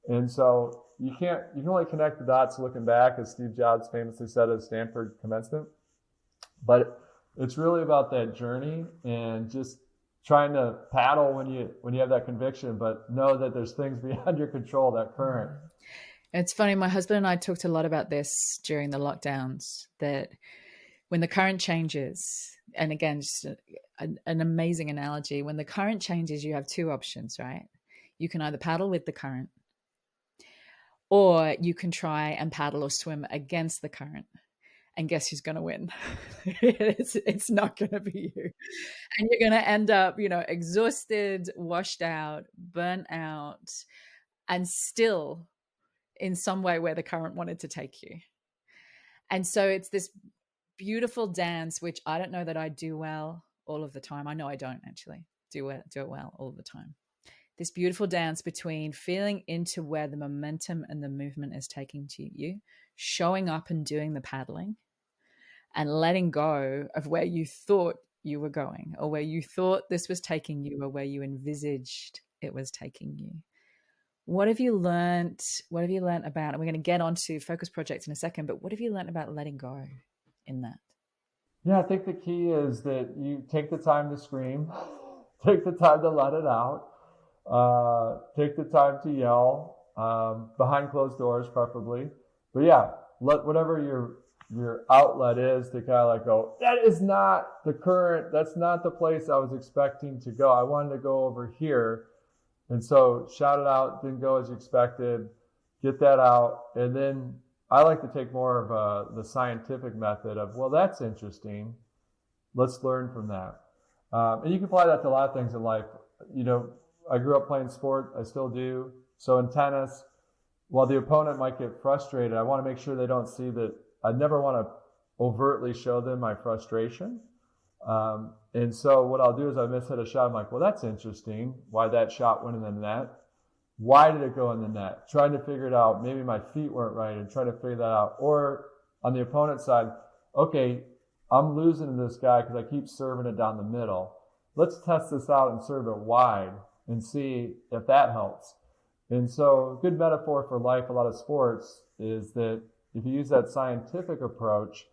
And so you can only connect the dots looking back, as Steve Jobs famously said at Stanford commencement. But it's really about that journey, and just trying to paddle when you have that conviction, but know that there's things beyond your control, that current. It's funny, my husband and I talked a lot about this during the lockdowns, that when the current changes, and again, just an amazing analogy, when the current changes, you have 2 options, right? You can either paddle with the current, or you can try and paddle or swim against the current. And guess who's going to win? It's not going to be you. And you're going to end up, exhausted, washed out, burnt out, and still in some way where the current wanted to take you. And so it's this beautiful dance, which I don't know that I do well all of the time. I know I don't actually do it well all of the time. this beautiful dance between feeling into where the momentum and the movement is taking to you, showing up and doing the paddling, and letting go of where you thought you were going, or where you thought this was taking you, or where you envisaged it was taking you. What have you learned? What have you learned about, and we're going to get onto focus projects in a second, but what have you learned about letting go in that? Yeah, I think the key is that you take the time to scream, take the time to let it out, take the time to yell, behind closed doors preferably. But yeah, let whatever your outlet is to kind of like go, that is not that's not the place I was expecting to go. I wanted to go over here. And so shout it out, didn't go as you expected, get that out. And then I like to take more of the scientific method of, well, that's interesting. Let's learn from that. And you can apply that to a lot of things in life. You know, I grew up playing sport. I still do. So in tennis, while the opponent might get frustrated, I want to make sure they don't see that. I never want to overtly show them my frustration. And so what I'll do is I mishit a shot. I'm like, well, that's interesting. Why that shot went in the net? Why did it go in the net? Trying to figure it out. Maybe my feet weren't right and trying to figure that out. Or on the opponent's side, okay, I'm losing to this guy because I keep serving it down the middle. Let's test this out and serve it wide and see if that helps. And so a good metaphor for life, a lot of sports, is that if you use that scientific approach,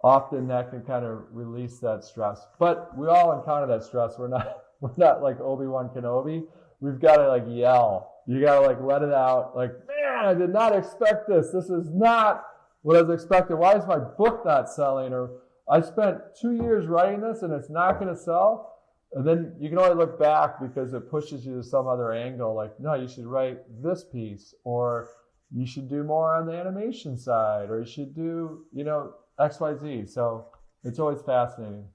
often that can kind of release that stress. But we all encounter that stress. We're not like Obi-Wan Kenobi. We've got to like yell. You got to like let it out. Like, man, I did not expect this. This is not what I was expecting. Why is my book not selling? Or I spent 2 years writing this and it's not going to sell. And then you can only look back because it pushes you to some other angle. Like, no, you should write this piece, or you should do more on the animation side, or you should do, XYZ. So it's always fascinating.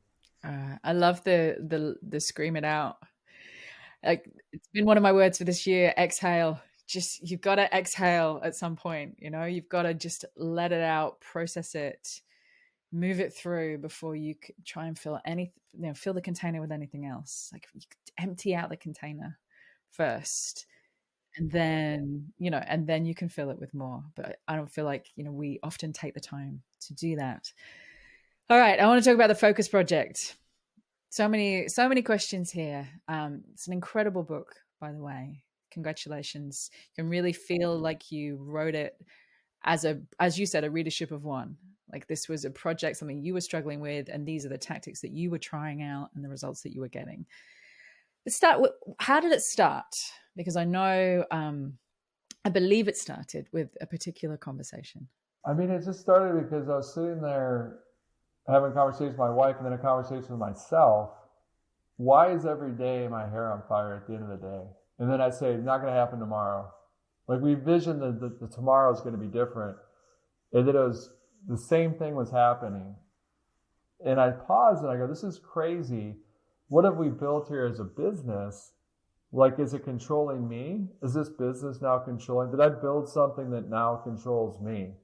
I love the scream it out. Like, it's been one of my words for this year. Exhale. Just, you've got to exhale at some point. You've got to just let it out, process it, move it through before you try and fill fill the container with anything else. Like, you empty out the container first, and then you can fill it with more. But I don't feel like, we often take the time to do that. All right. I want to talk about the focus project. So many questions here. It's an incredible book, by the way. Congratulations. You can really feel like you wrote it as you said, a readership of one. Like, this was a project, something you were struggling with, and these are the tactics that you were trying out and the results that you were getting. Let's start with, how did it start? Because I know, I believe it started with a particular conversation. I mean, it just started because I was sitting there having a conversation with my wife and then a conversation with myself. Why is every day my hair on fire at the end of the day? And then I say, not going to happen tomorrow. Like, we envisioned that the tomorrow is going to be different. And that it was the same thing was happening. And I paused and I go, this is crazy. What have we built here as a business? Like, is it controlling me? Is this business now controlling? Did I build something that now controls me?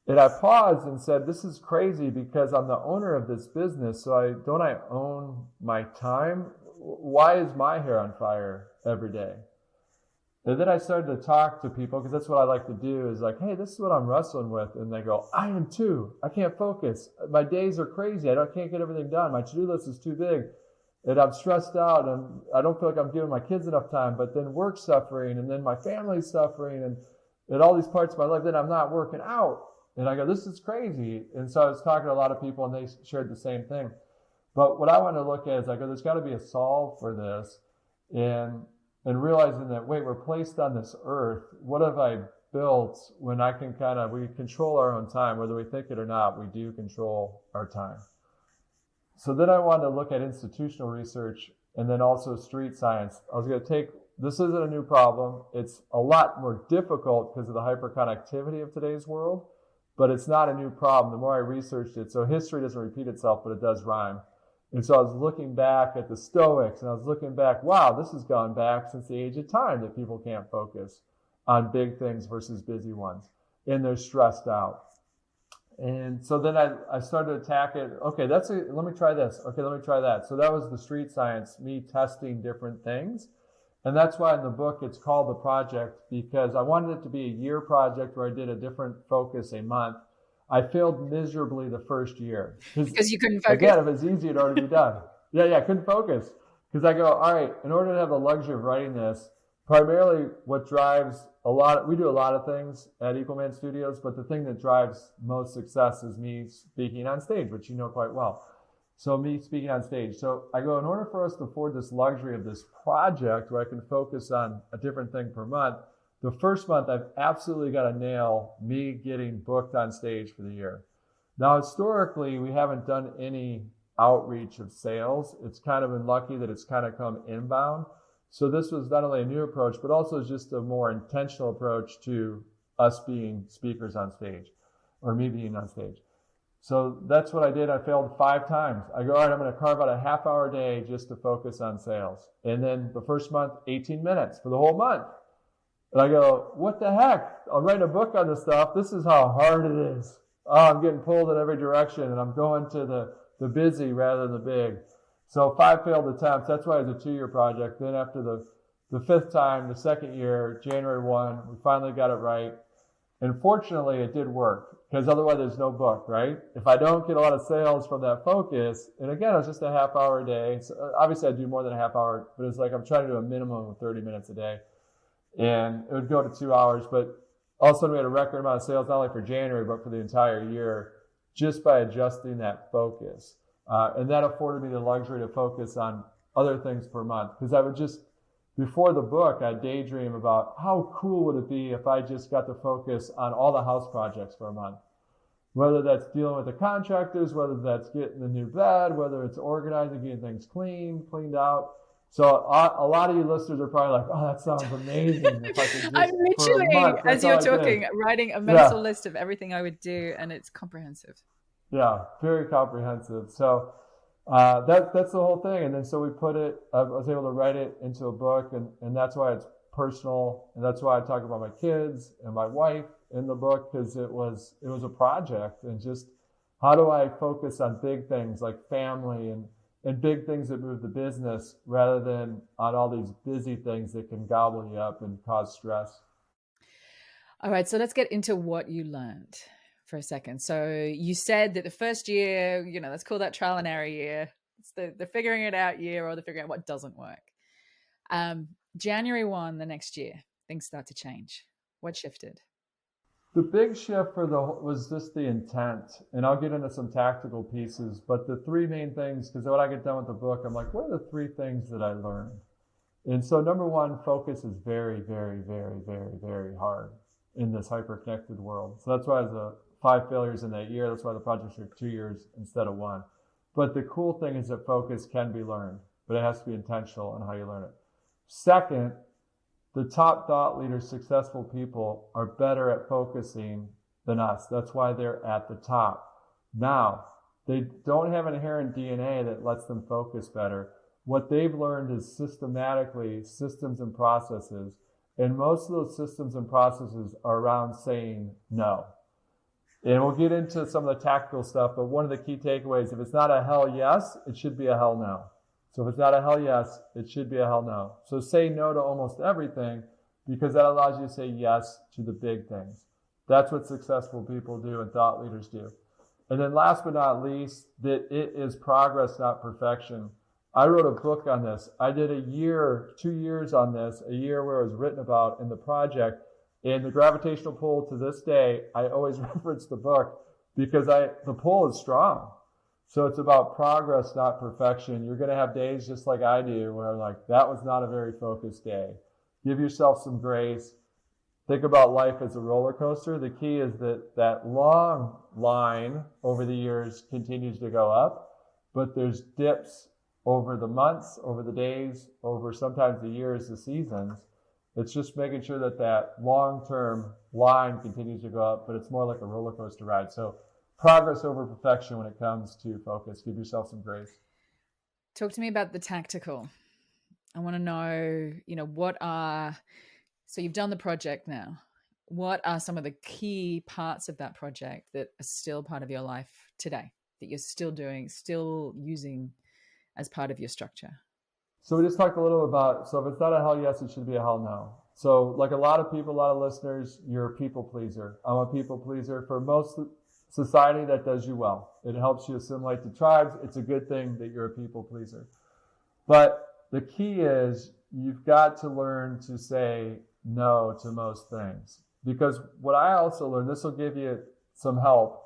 And I paused and said, this is crazy because I'm the owner of this business. So don't I own my time? Why is my hair on fire every day? And then I started to talk to people, because that's what I like to do, is like, hey, this is what I'm wrestling with. And they go, I am too. I can't focus. My days are crazy. I can't get everything done. My to-do list is too big. And I'm stressed out, and I don't feel like I'm giving my kids enough time. But then work's suffering, and then my family's suffering, and all these parts of my life, then I'm not working out. And I go, this is crazy. And so I was talking to a lot of people, and they shared the same thing. But what I want to look at is, I go, there's got to be a solve for this. And realizing that, wait, we're placed on this earth. What have I built when I can we control our own time, whether we think it or not, we do control our time. So then I wanted to look at institutional research and then also street science. I was going to this isn't a new problem. It's a lot more difficult because of the hyperconnectivity of today's world, but it's not a new problem. The more I researched it, so history doesn't repeat itself, but it does rhyme. And so I was looking back at the Stoics, and I was looking back, wow, this has gone back since the age of time that people can't focus on big things versus busy ones, and they're stressed out. And so then I started to attack it. Okay, let me try this. Okay, let me try that. So that was the street science, me testing different things. And that's why in the book it's called The Project, because I wanted it to be a year project where I did a different focus a month. I failed miserably the first year. Because you couldn't focus? Again, if it's easy, it'd already be done. I couldn't focus. Because I go, all right, in order to have the luxury of writing this, primarily what drives we do a lot of things at Equalman Studios, but the thing that drives most success is me speaking on stage, which you know quite well. So me speaking on stage. So I go, in order for us to afford this luxury of this project where I can focus on a different thing per month, the first month I've absolutely got to nail me getting booked on stage for the year. Now, historically, we haven't done any outreach of sales. It's kind of been lucky that it's kind of come inbound. So this was not only a new approach, but also just a more intentional approach to us being speakers on stage, or me being on stage. So that's what I did. I failed 5 times. I go, all right, I'm going to carve out a half-hour day just to focus on sales. And then the first month, 18 minutes for the whole month. And I go, what the heck? I'm writing a book on this stuff. This is how hard it is. Oh, I'm getting pulled in every direction, and I'm going to the busy rather than the big. So 5 failed attempts. That's why it's a 2-year project. Then after the 5th time, the 2nd year, January 1, we finally got it right. And fortunately, it did work, because otherwise there's no book, right? If I don't get a lot of sales from that focus, and again, it's just a half-hour a day. So obviously, I do more than a half hour, but it's like I'm trying to do a minimum of 30 minutes a day. And it would go to 2 hours, but all of a sudden we had a record amount of sales, not only for January, but for the entire year, just by adjusting that focus. And that afforded me the luxury to focus on other things per month. Because I would just, before the book, I'd daydream about how cool would it be if I just got to focus on all the house projects for a month. Whether that's dealing with the contractors, whether that's getting the new bed, whether it's organizing, getting things cleaned out. So a lot of you listeners are probably like, oh, that sounds amazing. If I could just, I'm literally, for a month, as you're talking, writing a mental list of everything I would do, and it's comprehensive. Yeah, very comprehensive. So that's the whole thing. And then so we I was able to write it into a book, and that's why it's personal, and that's why I talk about my kids and my wife in the book, because it was a project, and just how do I focus on big things like family and big things that move the business rather than on all these busy things that can gobble you up and cause stress. All right, so let's get into what you learned for a second. So you said that the first year, let's call that trial and error year. It's the figuring it out year, or the figuring out what doesn't work. January 1, the next year, things start to change. What shifted? The big shift was just the intent, and I'll get into some tactical pieces, but the 3 main things, because when I get done with the book, I'm like, what are the 3 things that I learned? And so number 1, focus is very, very, very, very, very hard in this hyper-connected world. So that's why there's 5 failures in that year. That's why the project took 2 years instead of 1. But the cool thing is that focus can be learned, but it has to be intentional in how you learn it. Second, the top thought leaders, successful people, are better at focusing than us. That's why they're at the top. Now, they don't have inherent DNA that lets them focus better. What they've learned is systematically systems and processes, and most of those systems and processes are around saying no. And we'll get into some of the tactical stuff, but one of the key takeaways, if it's not a hell yes, it should be a hell no. So if it's not a hell yes, it should be a hell no. So say no to almost everything, because that allows you to say yes to the big things. That's what successful people do and thought leaders do. And then last but not least, that it is progress, not perfection. I wrote a book on this. I did 2 years on this, a year where it was written about in the project. And the gravitational pull to this day, I always reference the book because the pull is strong. So it's about progress, not perfection. You're going to have days just like I do where that was not a very focused day. Give yourself some grace. Think about life as a roller coaster. The key is that long line over the years continues to go up, but there's dips over the months, over the days, over sometimes the years, the seasons. It's just making sure that long-term line continues to go up, but it's more like a roller coaster ride. So progress over perfection when it comes to focus. Give yourself some grace. Talk to me about the tactical. I want to know, so you've done the project now. What are some of the key parts of that project that are still part of your life today, that you're still doing, still using as part of your structure? So we just talked a little about, so if it's not a hell yes, it should be a hell no. So like a lot of people, a lot of listeners, you're a people pleaser. I'm a people pleaser. For most society, that does you well. It helps you assimilate to tribes. It's a good thing that you're a people pleaser. But the key is you've got to learn to say no to most things. Because what I also learned, this will give you some help.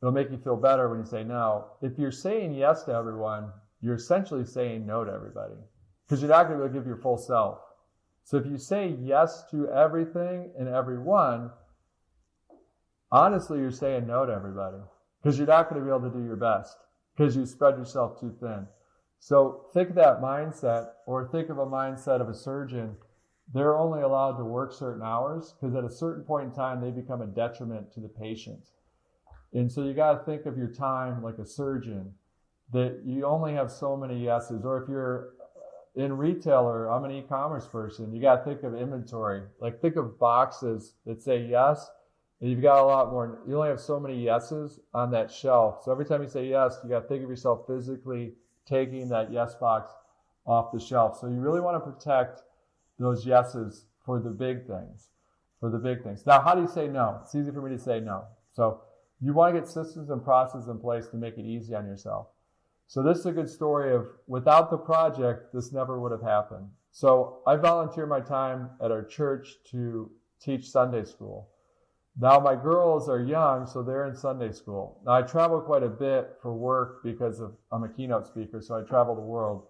It'll make you feel better when you say no. If you're saying yes to everyone, you're essentially saying no to everybody. Because you're not going to be able to give your full self. So if you say yes to everything and everyone, honestly, you're saying no to everybody. Because you're not going to be able to do your best. Because you spread yourself too thin. So think of that mindset, or think of a mindset of a surgeon. They're only allowed to work certain hours because at a certain point in time, they become a detriment to the patient. And so you got to think of your time like a surgeon, that you only have so many yeses. Or if you're in retail, or I'm an e-commerce person, you got to think of inventory. Like think of boxes that say yes, and you've got a lot more. You only have so many yeses on that shelf. So every time you say yes, you got to think of yourself physically taking that yes box off the shelf. So you really want to protect those yeses for the big things, Now, how do you say no? It's easy for me to say no. So you want to get systems and processes in place to make it easy on yourself. So this is a good story of, without the project, this never would have happened. So I volunteer my time at our church to teach Sunday school. Now my girls are young, so they're in Sunday school. Now I travel quite a bit for work because I'm a keynote speaker, so I travel the world.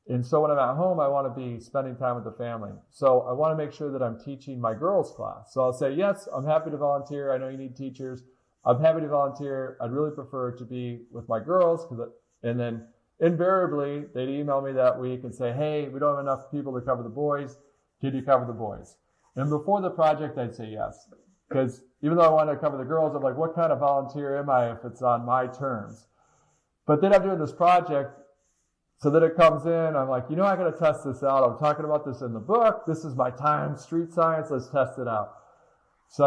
And so when I'm at home, I want to be spending time with the family. So I want to make sure that I'm teaching my girls' class. So I'll say, yes, I'm happy to volunteer. I know you need teachers. I'm happy to volunteer. I'd really prefer to be with my girls. And then invariably, they'd email me that week and say, hey, we don't have enough people to cover the boys. Can you cover the boys? And before the project, I'd say yes. Because even though I want to cover the girls, I'm like, what kind of volunteer am I if it's on my terms? But then I'm doing this project. So then it comes in, I'm like, I got to test this out. I'm talking about this in the book. This is my time, street science. Let's test it out. So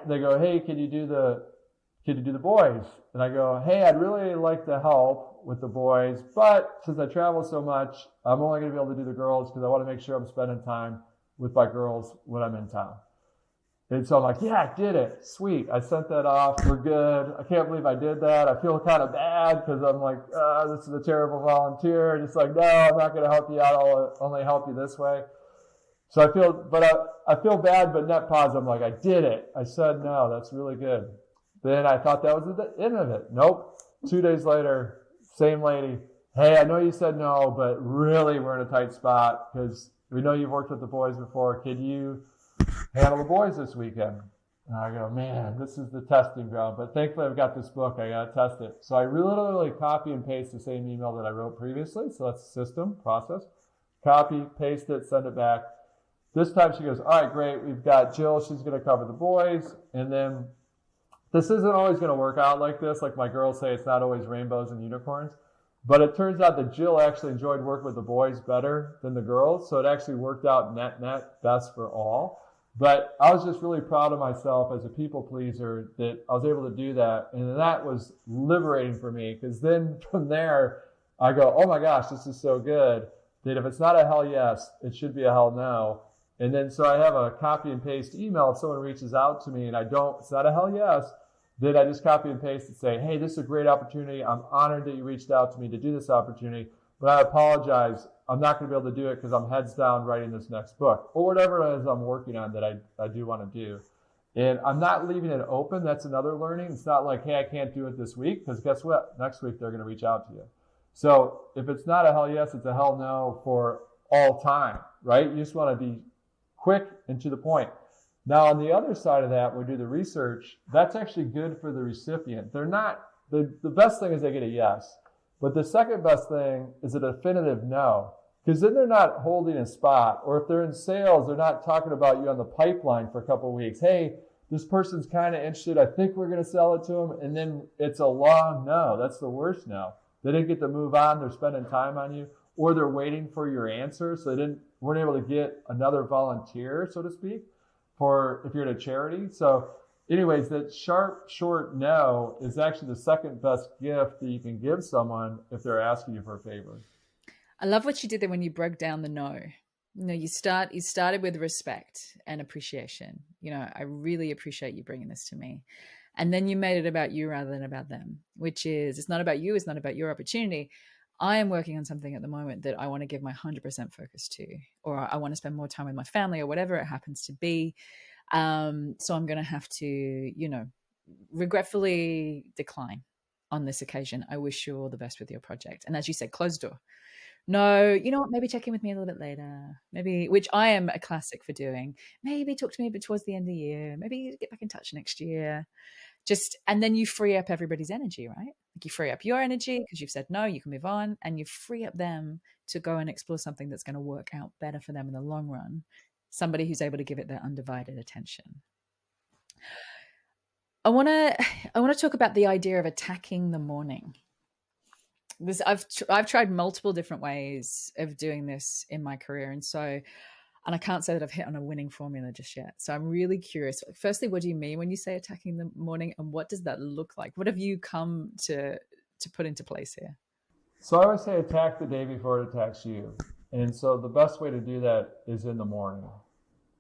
they go, hey, can you do the boys? And I go, hey, I'd really like to help with the boys, but since I travel so much, I'm only going to be able to do the girls because I want to make sure I'm spending time with my girls when I'm in town. And so I'm like, yeah, I did it. Sweet. I sent that off. We're good. I can't believe I did that. I feel kind of bad because I'm like, this is a terrible volunteer. Just like, no, I'm not going to help you out. I'll only help you this way. So I feel bad, but net positive. I'm like, I did it. I said no. That's really good. Then I thought that was the end of it. Nope. 2 days later, same lady. Hey, I know you said no, but really we're in a tight spot because we know you've worked with the boys before. Could you handle the boys this weekend? And I go, man, this is the testing ground. But thankfully, I've got this book. I got to test it. So I literally copy and paste the same email that I wrote previously. So that's the system, process. Copy, paste it, send it back. This time she goes, all right, great. We've got Jill. She's going to cover the boys. And then this isn't always going to work out like this. Like my girls say, it's not always rainbows and unicorns. But it turns out that Jill actually enjoyed working with the boys better than the girls. So it actually worked out net best for all. But I was just really proud of myself as a people pleaser that I was able to do that. And that was liberating for me because then from there, I go, oh my gosh, this is so good that if it's not a hell yes, it should be a hell no. And then so I have a copy and paste email. If someone reaches out to me and it's not a hell yes, then I just copy and paste and say, hey, this is a great opportunity. I'm honored that you reached out to me to do this opportunity, but I apologize. I'm not going to be able to do it because I'm heads down writing this next book or whatever it is I'm working on that I do want to do. And I'm not leaving it open. That's another learning. It's not like, hey, I can't do it this week because guess what? Next week, they're going to reach out to you. So if it's not a hell yes, it's a hell no for all time, right? You just want to be quick and to the point. Now, on the other side of that, when we do the research, that's actually good for the recipient. They're not, the best thing is they get a yes. But the second best thing is a definitive no. Because then they're not holding a spot. Or if they're in sales, they're not talking about you on the pipeline for a couple of weeks. Hey, this person's kind of interested. I think we're going to sell it to them. And then it's a long no. That's the worst no. They didn't get to move on. They're spending time on you. Or they're waiting for your answer. So they weren't able to get another volunteer, so to speak, for if you're at a charity. So anyways, that sharp, short no is actually the second best gift that you can give someone if they're asking you for a favor. I love what you did there when you broke down the no. You started with respect and appreciation. I really appreciate you bringing this to me. And then you made it about you rather than about them, which is, it's not about you. It's not about your opportunity. I am working on something at the moment that I want to give my 100% focus to, or I want to spend more time with my family or whatever it happens to be. So I'm going to have to, regretfully decline on this occasion. I wish you all the best with your project. And as you said, closed door. No, you know what? Maybe check in with me a little bit later. Maybe, which I am a classic for doing. Maybe talk to me a bit towards the end of the year. Maybe get back in touch next year. And then you free up everybody's energy, right? Like you free up your energy because you've said no, you can move on, and you free up them to go and explore something that's going to work out better for them in the long run. Somebody who's able to give it their undivided attention. I want to talk about the idea of attacking the morning. I've tried multiple different ways of doing this in my career, and I can't say that I've hit on a winning formula just yet. So I'm really curious. Firstly, what do you mean when you say attacking the morning, and what does that look like? What have you come to put into place here? So I would say attack the day before it attacks you. And so the best way to do that is in the morning.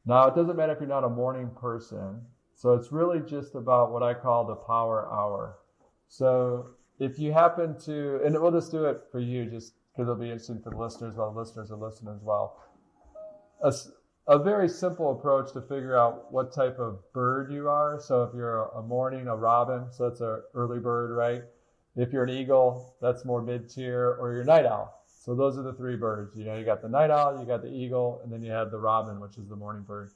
Now, it doesn't matter if you're not a morning person. So it's really just about what I call the power hour. So if you happen to, and we'll just do it for you just because it'll be interesting for the listeners while the listeners are listening as well. A very simple approach to figure out what type of bird you are. So if you're a morning, a robin, so that's an early bird, right? If you're an eagle, that's more mid-tier, or you're a night owl. So those are the three birds. You got the night owl, you got the eagle, and then you have the robin, which is the morning bird.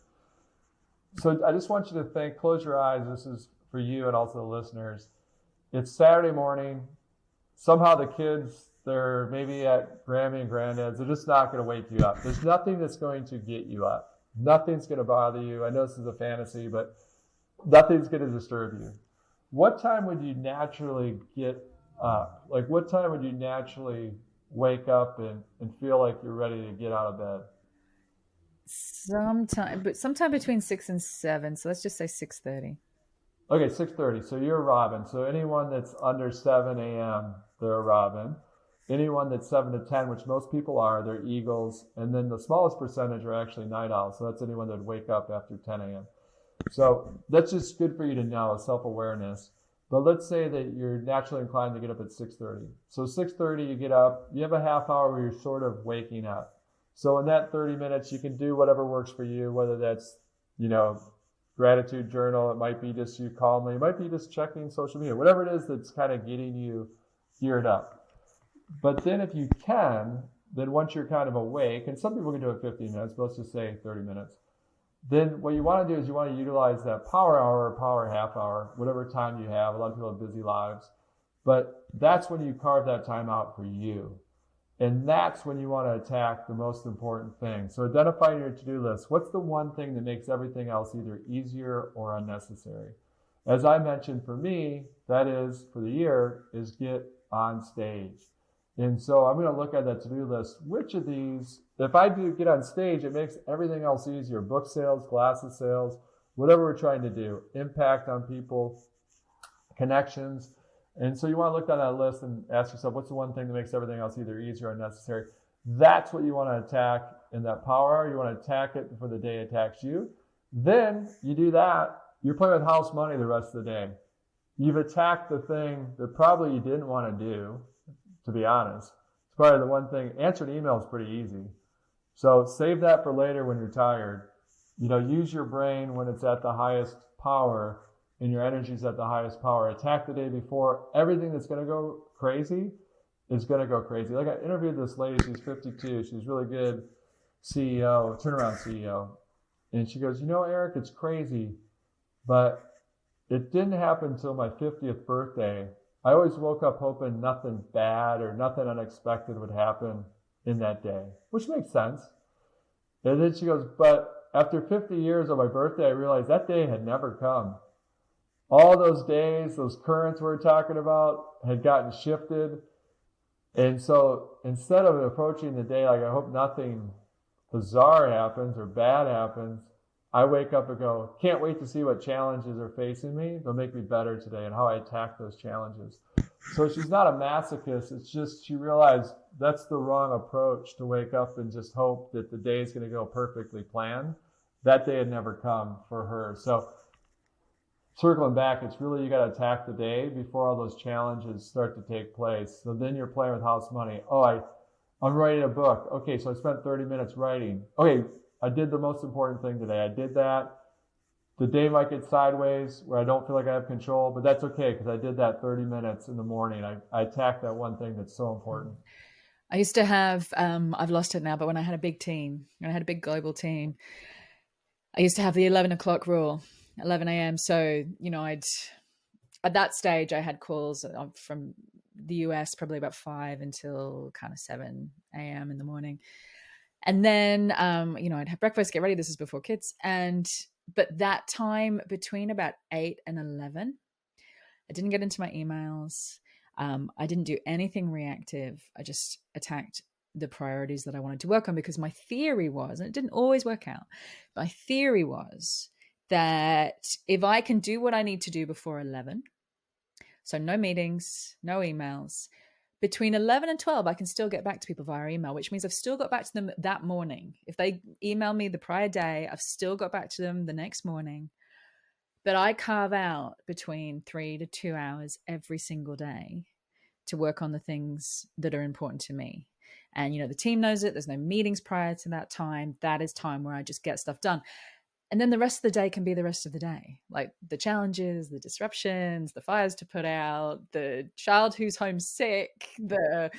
So I just want you to think, close your eyes. This is for you and also the listeners. It's Saturday morning. Somehow the kids, they're maybe at Grammy and Granddad's. They're just not going to wake you up. There's nothing that's going to get you up. Nothing's going to bother you. I know this is a fantasy, but nothing's going to disturb you. What time would you naturally get up? Like, what time would you naturally wake up and feel like you're ready to get out of bed? Sometime between 6 and 7. So let's just say 6:30. Okay, 6:30. So you're a robin. So anyone that's under 7 a.m., they're a robin. Anyone that's 7 to 10, which most people are, they're eagles. And then the smallest percentage are actually night owls. So that's anyone that would wake up after 10 a.m. So that's just good for you to know, self-awareness. But let's say that you're naturally inclined to get up at 6:30. So 6:30, you get up. You have a half hour where you're sort of waking up. So in that 30 minutes, you can do whatever works for you, whether that's, gratitude journal. It might be just you calmly. It might be just checking social media, whatever it is that's kind of getting you geared up. But then if you can, then once you're kind of awake, and some people can do it 15 minutes, but let's just say 30 minutes. Then what you want to do is you want to utilize that power hour or power half hour, whatever time you have. A lot of people have busy lives. But that's when you carve that time out for you. And that's when you want to attack the most important thing. So identify in your to-do list, what's the one thing that makes everything else either easier or unnecessary? As I mentioned, for me, that is, for the year, is get on stage. And so I'm going to look at that to-do list. Which of these, if I do get on stage, it makes everything else easier. Book sales, glasses sales, whatever we're trying to do, impact on people, connections. And so you want to look down that list and ask yourself, what's the one thing that makes everything else either easier or unnecessary? That's what you want to attack in that power hour. You want to attack it before the day attacks you. Then you do that. You're playing with house money the rest of the day. You've attacked the thing that probably you didn't want to do, to be honest. It's probably the one thing. Answering email is pretty easy. So save that for later when you're tired. Use your brain when it's at the highest power and your energy's at the highest power. Attack the day before. Everything that's going to go crazy is going to go crazy. Like I interviewed this lady, she's 52. She's really good CEO, turnaround CEO. And she goes, Erik, it's crazy, but it didn't happen until my 50th birthday. I always woke up hoping nothing bad or nothing unexpected would happen in that day, which makes sense. And then she goes, but after 50 years of my birthday, I realized that day had never come. All those days, those currents we're talking about had gotten shifted. And so instead of approaching the day like I hope nothing bizarre happens or bad happens, I wake up and go, can't wait to see what challenges are facing me. They'll make me better today and how I attack those challenges. So she's not a masochist. It's just she realized that's the wrong approach, to wake up and just hope that the day is going to go perfectly planned. That day had never come for her. So circling back, it's really, you got to attack the day before all those challenges start to take place. So then you're playing with house money. Oh, I'm writing a book. Okay, so I spent 30 minutes writing. Okay, I did the most important thing today. I did that. The day might get sideways where I don't feel like I have control, but that's okay because I did that 30 minutes in the morning. I attacked that one thing that's so important. I used to have, I've lost it now, but when I had a big team, when I had a big global team, I used to have the 11 o'clock rule, 11 a.m. So, at that stage, I had calls from the US probably about 5 until kind of 7 a.m. in the morning. And then, I'd have breakfast, get ready. This is before kids. But that time between about 8 and 11, I didn't get into my emails. I didn't do anything reactive. I just attacked the priorities that I wanted to work on, because my theory was, and it didn't always work out, my theory was that if I can do what I need to do before 11, so no meetings, no emails, between 11 and 12, I can still get back to people via email, which means I've still got back to them that morning. If they email me the prior day, I've still got back to them the next morning. But I carve out between 3 to 2 hours every single day to work on the things that are important to me. And, the team knows it. There's no meetings prior to that time. That is time where I just get stuff done. And then the rest of the day can be the rest of the day, like the challenges, the disruptions, the fires to put out, the child who's homesick, the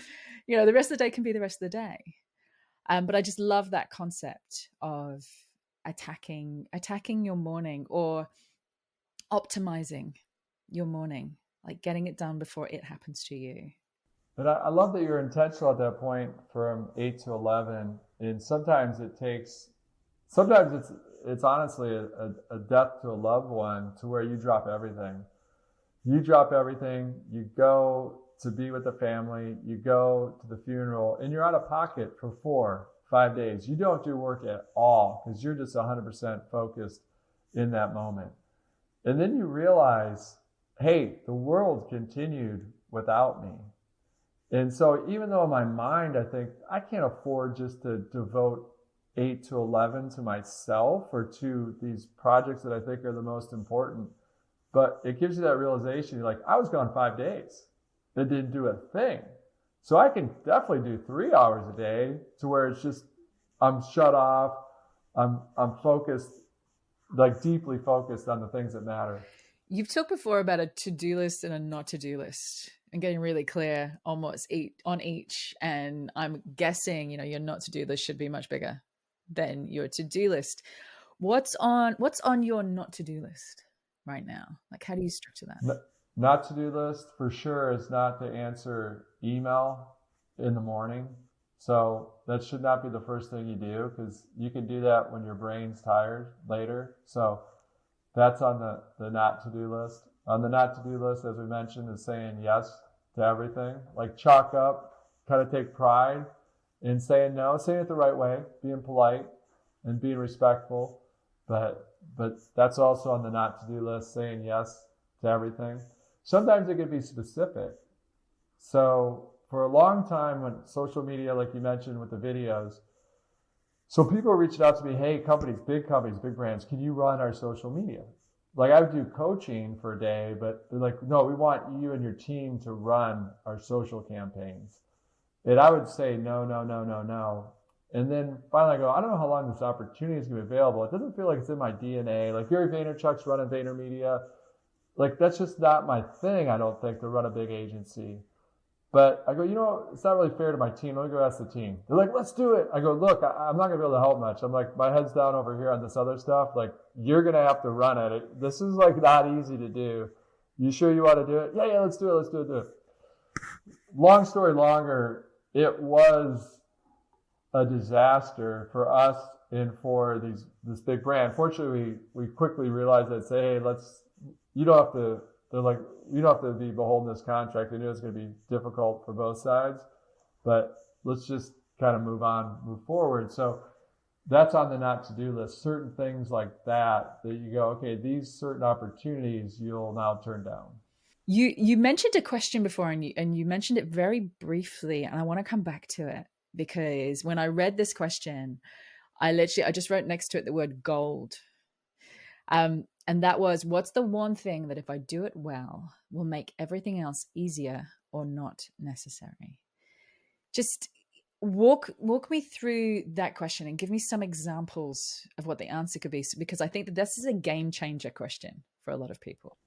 rest of the day can be the rest of the day. But I just love that concept of attacking your morning, or optimizing your morning, like getting it done before it happens to you. But I love that you're intentional at that point from 8 to 11. And sometimes it's honestly a death to a loved one, to where you drop everything. You drop everything, you go to be with the family, you go to the funeral, and you're out of pocket for 4-5 days. You don't do work at all because you're just 100% focused in that moment. And then you realize, hey, the world continued without me. And so even though in my mind I think I can't afford just to devote 8 to 11 to myself or to these projects that I think are the most important, but it gives you that realization. You're like, I was gone 5 days. It didn't do a thing. So I can definitely do 3 hours a day, to where it's just, I'm shut off. I'm focused, like deeply focused on the things that matter. You've talked before about a to-do list and a not to-do list, and getting really clear on on each. And I'm guessing, your not to-do list should be much bigger than your to-do list. What's on your not to-do list right now? Like, how do you structure that? Not to-do list for sure is not to answer email in the morning. So that should not be the first thing you do, because you can do that when your brain's tired later. So that's on the not to-do list. On the not to-do list, as we mentioned, is saying yes to everything. Like, chalk up, kind of take pride in saying no, saying it the right way, being polite and being respectful. But that's also on the not to-do list, saying yes to everything. Sometimes it can be specific. So for a long time, when social media, like you mentioned with the videos, so people are reaching out to me, hey, big companies, big brands, can you run our social media? Like, I would do coaching for a day, but they're like, no, we want you and your team to run our social campaigns. And I would say, no. And then finally I go, I don't know how long this opportunity is going to be available. It doesn't feel like it's in my DNA. Like, Gary Vaynerchuk's running VaynerMedia. Like, that's just not my thing, I don't think, to run a big agency. But I go, it's not really fair to my team. Let me go ask the team. They're like, let's do it. I go, look, I'm not going to be able to help much. I'm like, my head's down over here on this other stuff. Like, you're going to have to run it. This is like not easy to do. You sure you want to do it? Yeah, let's do it. Long story longer, it was a disaster for us and for this big brand. Fortunately, we quickly realized that, say, hey, you don't have to, they're like, you don't have to be beholden to this contract. They knew it was going to be difficult for both sides, but let's just kind of move forward. So that's on the not to-do list. Certain things like that you go, okay, these certain opportunities you'll now turn down. You mentioned a question before, and you mentioned it very briefly, and I want to come back to it because when I read this question, I just wrote next to it the word gold. And that was, what's the one thing that if I do it well will make everything else easier or not necessary? Just walk me through that question and give me some examples of what the answer could be, because I think that this is a game changer question for a lot of people.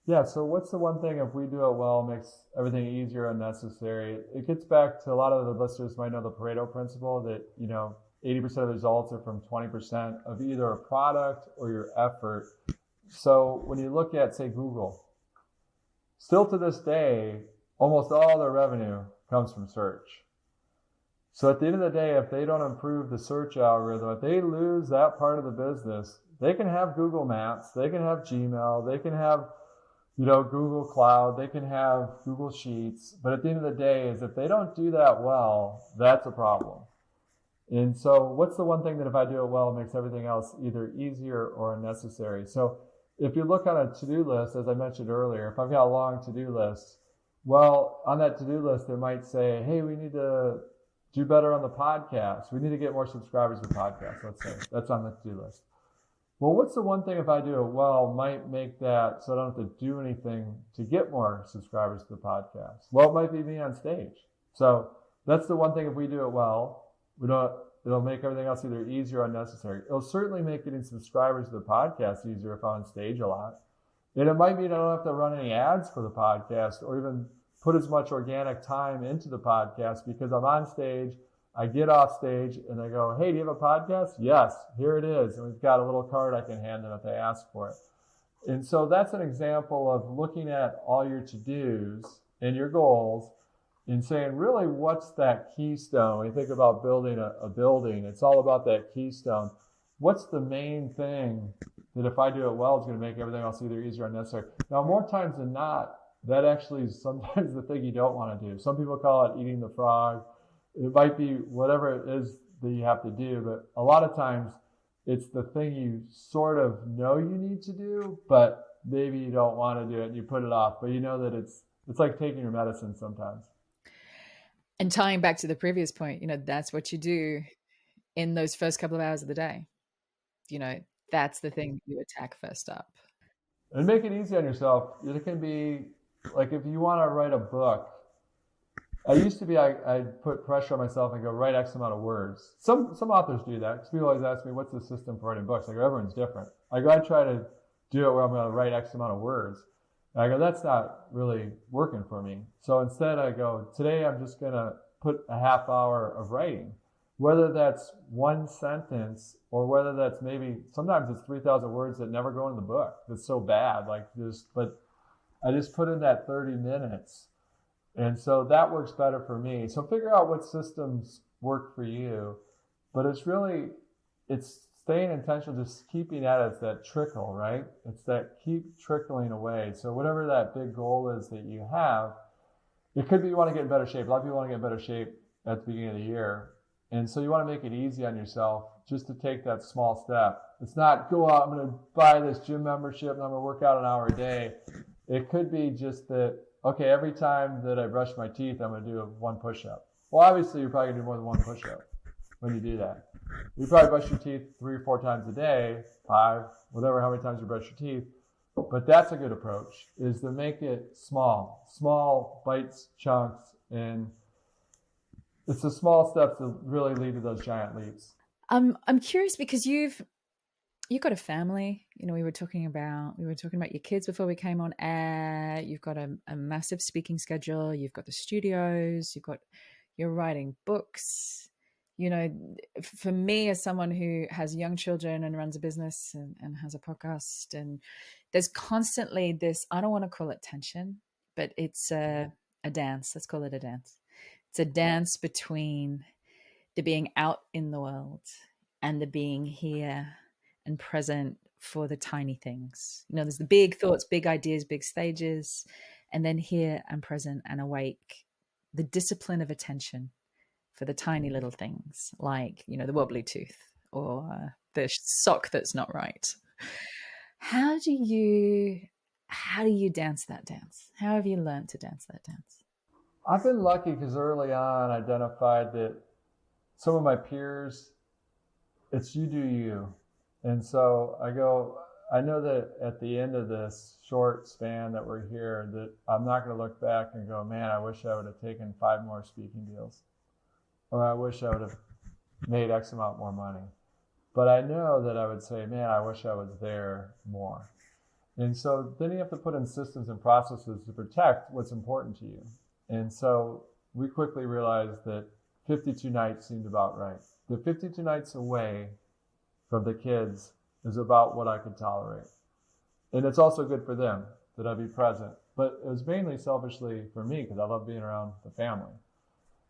Yeah, so what's the one thing if we do it well makes everything easier and necessary? It gets back to a lot of the listeners might know the Pareto principle that, 80% of the results are from 20% of either a product or your effort. So when you look at, say, Google, still to this day, almost all their revenue comes from search. So at the end of the day, if they don't improve the search algorithm, if they lose that part of the business, they can have Google Maps, they can have Gmail, they can have Google Cloud, they can have Google Sheets, but at the end of the day is if they don't do that well, that's a problem. And so what's the one thing that if I do it well, makes everything else either easier or unnecessary? So if you look on a to-do list, as I mentioned earlier, if I've got a long to-do list, well, on that to-do list, it might say, hey, we need to do better on the podcast. We need to get more subscribers to the podcast, let's say. That's on the to-do list. Well, what's the one thing if I do it well might make that so I don't have to do anything to get more subscribers to the podcast? Well, it might be me on stage. So that's the one thing if we do it well, it'll make everything else either easier or unnecessary. It'll certainly make getting subscribers to the podcast easier if I'm on stage a lot. And it might mean I don't have to run any ads for the podcast or even put as much organic time into the podcast because I'm on stage. I get off stage and they go, hey, do you have a podcast? Yes, here it is. And we've got a little card I can hand them if they ask for it. And so that's an example of looking at all your to-dos and your goals and saying, really, what's that keystone? When you think about building a building, it's all about that keystone. What's the main thing that if I do it well, is going to make everything else either easier or unnecessary? Now, more times than not, that actually is sometimes the thing you don't want to do. Some people call it eating the frog. It might be whatever it is that you have to do, but a lot of times it's the thing you sort of know you need to do, but maybe you don't want to do it and you put it off, but you know that it's like taking your medicine sometimes. And tying back to the previous point, that's what you do in those first couple of hours of the day. That's the thing you attack first up. And make it easy on yourself. It can be like if you want to write a book, I used to be, I'd put pressure on myself and go write X amount of words. Some authors do that because people always ask me, what's the system for writing books? I go, everyone's different. I try to do it where I'm going to write X amount of words. And I go, that's not really working for me. So instead I go, today I'm just going to put a half hour of writing, whether that's one sentence or whether that's maybe, sometimes it's 3,000 words that never go in the book. It's so bad. But I just put in that 30 minutes. And so that works better for me. So figure out what systems work for you, but it's staying intentional, just keeping at it. It's that trickle, right? It's that keep trickling away. So whatever that big goal is that you have, it could be you want to get in better shape. A lot of people want to get in better shape at the beginning of the year. And so you want to make it easy on yourself just to take that small step. It's not go out, I'm going to buy this gym membership and I'm going to work out an hour a day. It could be just that, okay, every time that I brush my teeth, I'm going to do one push-up. Well, obviously, you're probably going to do more than one push-up when you do that. You probably brush your teeth 3 or 4 times a day, 5, whatever, how many times you brush your teeth. But that's a good approach, is to make it small bites, chunks, and it's the small steps that really lead to those giant leaps. I'm curious because you've got a family. We were talking about your kids before we came on air. You've got a massive speaking schedule. You've got the studios. You're writing books. For me, as someone who has young children and runs a business and has a podcast, and there's constantly this, I don't want to call it tension, but it's a dance. Let's call it a dance. It's a dance between the being out in the world and the being here and present for the tiny things. There's the big thoughts, big ideas, big stages, and then here and present and awake, the discipline of attention for the tiny little things like, the wobbly tooth or the sock that's not right. How do you How do you dance that dance? How have you learned to dance that dance? I've been lucky because early on I identified that some of my peers, it's you do you. And so I know that at the end of this short span that we're here, that I'm not going to look back and go, man, I wish I would have taken 5 more speaking deals. Or I wish I would have made X amount more money. But I know that I would say, man, I wish I was there more. And so then you have to put in systems and processes to protect what's important to you. And so we quickly realized that 52 nights seemed about right. The 52 nights away from the kids is about what I could tolerate. And it's also good for them that I be present. But it was mainly selfishly for me because I love being around the family.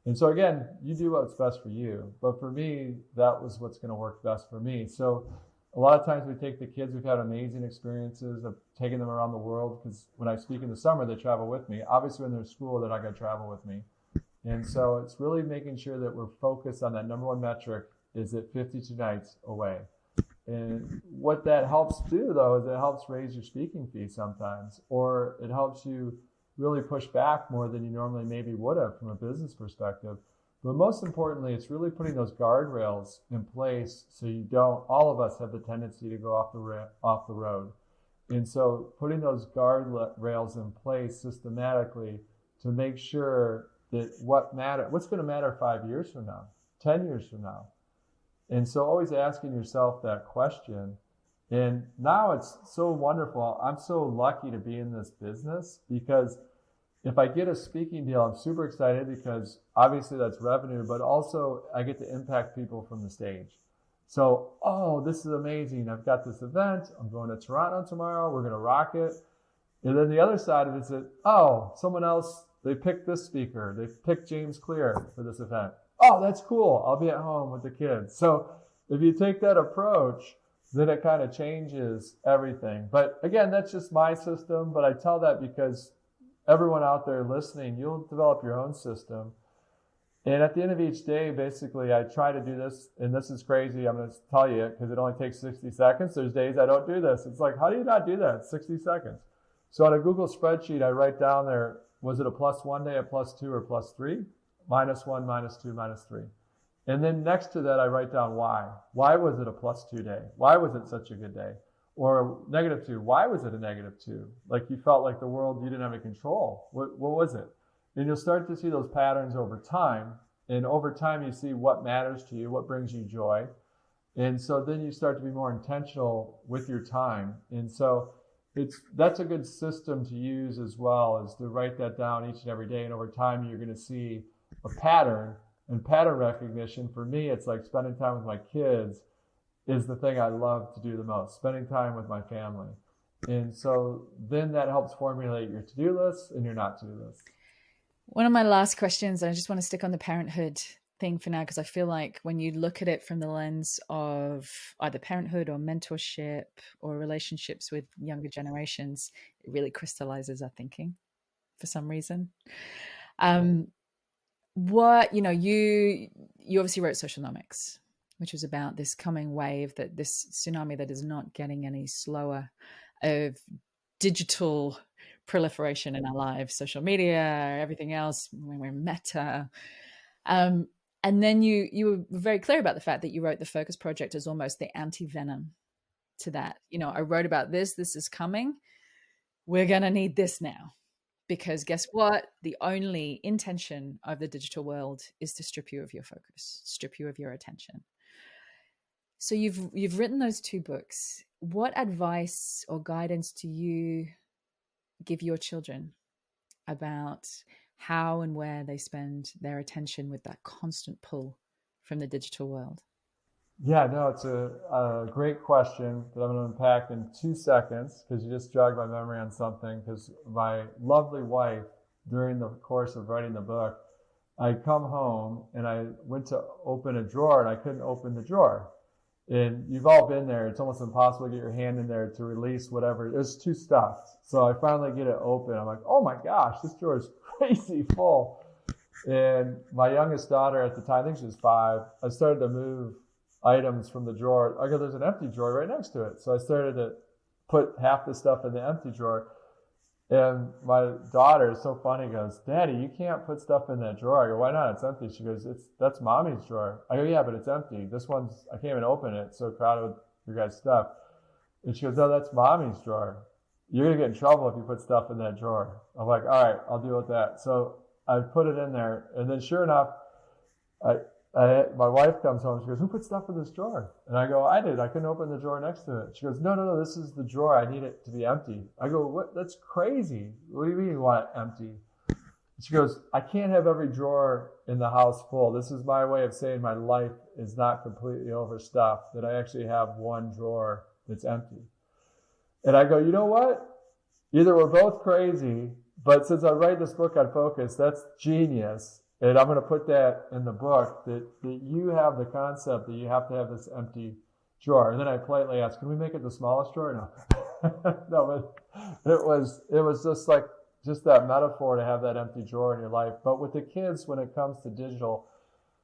And so again, you do what's best for you. But for me, that was what's going to work best for me. So a lot of times we take the kids, we've had amazing experiences of taking them around the world because when I speak in the summer, they travel with me. Obviously, when they're in school, they're not going to travel with me. And so it's really making sure that we're focused on that number one metric is it 52 nights away. And what that helps do, though, is it helps raise your speaking fee sometimes, or it helps you really push back more than you normally maybe would have from a business perspective. But most importantly, it's really putting those guardrails in place so you don't, all of us have the tendency to go off the road. And so putting those guardrails in place systematically to make sure that what's going to matter 5 years from now, 10 years from now. And so always asking yourself that question. And now it's so wonderful. I'm so lucky to be in this business because if I get a speaking deal, I'm super excited because obviously that's revenue, but also I get to impact people from the stage. So, oh, this is amazing. I've got this event. I'm going to Toronto tomorrow. We're going to rock it. And then the other side of it is that, oh, someone else, they picked this speaker. They picked James Clear for this event. Oh, that's cool. I'll be at home with the kids. So if you take that approach, then it kind of changes everything. But again, that's just my system. But I tell that because everyone out there listening, you'll develop your own system. And at the end of each day, basically, I try to do this. And this is crazy. I'm going to tell you because it only takes 60 seconds. There's days I don't do this. It's like, how do you not do that? 60 seconds. So on a Google spreadsheet, I write down there, was it a +1 day, a +2, or +3? -1, -2, -3. And then next to that, I write down why. Why was it a +2 day? Why was it such a good day? Or -2, why was it a -2? Like you felt like the world, you didn't have any control. What was it? And you'll start to see those patterns over time. And over time, you see what matters to you, what brings you joy. And so then you start to be more intentional with your time. And so that's a good system to use as well, is to write that down each and every day. And over time, you're going to see a pattern. And pattern recognition, for me, it's like spending time with my kids is the thing I love to do the most, spending time with my family. And so then that helps formulate your to-do list and your not to-do list. One of my last questions, I just want to stick on the parenthood thing for now, because I feel like when you look at it from the lens of either parenthood or mentorship or relationships with younger generations, it really crystallizes our thinking for some reason. You obviously wrote Socialnomics, which was about this coming wave, that this tsunami that is not getting any slower of digital proliferation in our lives, social media, everything else, when we're meta. And then you were very clear about the fact that you wrote the Focus Project as almost the anti-venom to that. I wrote about this is coming. We're going to need this now. Because guess what? The only intention of the digital world is to strip you of your focus, strip you of your attention. So you've written those 2 books. What advice or guidance do you give your children about how and where they spend their attention with that constant pull from the digital world? Yeah, no, it's a great question that I'm going to unpack in 2 seconds because you just jogged my memory on something. Because my lovely wife, during the course of writing the book, I come home and I went to open a drawer and I couldn't open the drawer. And you've all been there. It's almost impossible to get your hand in there to release whatever. It was too stuffed. So I finally get it open. I'm like, oh my gosh, this drawer is crazy full. And my youngest daughter at the time, I think she was 5, I started to move items from the drawer. I go, there's an empty drawer right next to it. So I started to put half the stuff in the empty drawer. And my daughter is so funny, goes, Daddy, you can't put stuff in that drawer. I go, why not? It's empty. She goes, that's Mommy's drawer. I go, yeah, but it's empty. This one's, I can't even open it. It's so crowded with your guys' stuff. And she goes, no, that's Mommy's drawer. You're going to get in trouble if you put stuff in that drawer. I'm like, all right, I'll deal with that. So I put it in there. And then sure enough, my wife comes home. She goes, who put stuff in this drawer? And I go, I did. I couldn't open the drawer next to it. She goes, no, this is the drawer. I need it to be empty. I go, what? That's crazy. What do you mean you want it empty? She goes, I can't have every drawer in the house full. This is my way of saying my life is not completely overstuffed, that I actually have one drawer that's empty. And I go, you know what? Either we're both crazy, but since I write this book on focus, that's genius. And I'm going to put that in the book, that you have the concept that you have to have this empty drawer. And then I politely asked, can we make it the smallest drawer? No. No, but it was just that metaphor to have that empty drawer in your life. But with the kids, when it comes to digital,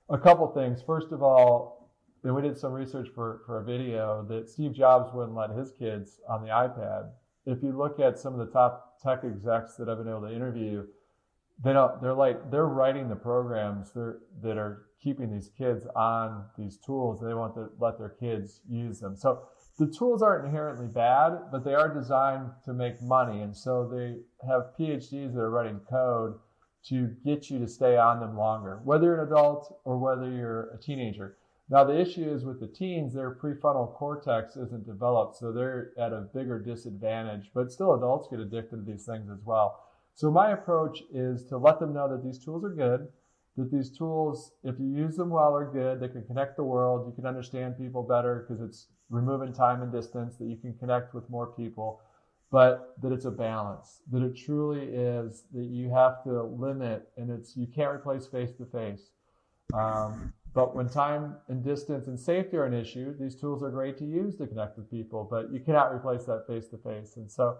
a couple things. First of all, and we did some research for a video that Steve Jobs wouldn't let his kids on the iPad. If you look at some of the top tech execs that I've been able to interview, they're writing the programs that are keeping these kids on these tools. They want to let their kids use them. So the tools aren't inherently bad, but they are designed to make money. And so they have PhDs that are writing code to get you to stay on them longer, whether you're an adult or whether you're a teenager. Now, the issue is with the teens, their prefrontal cortex isn't developed, so they're at a bigger disadvantage. But still, adults get addicted to these things as well. So my approach is to let them know that these tools are good, that these tools, if you use them well, are good. They can connect the world. You can understand people better because it's removing time and distance, that you can connect with more people, but that it's a balance, that it truly is that you have to limit, and you can't replace face-to-face. But when time and distance and safety are an issue, these tools are great to use to connect with people, but you cannot replace that face-to-face. And so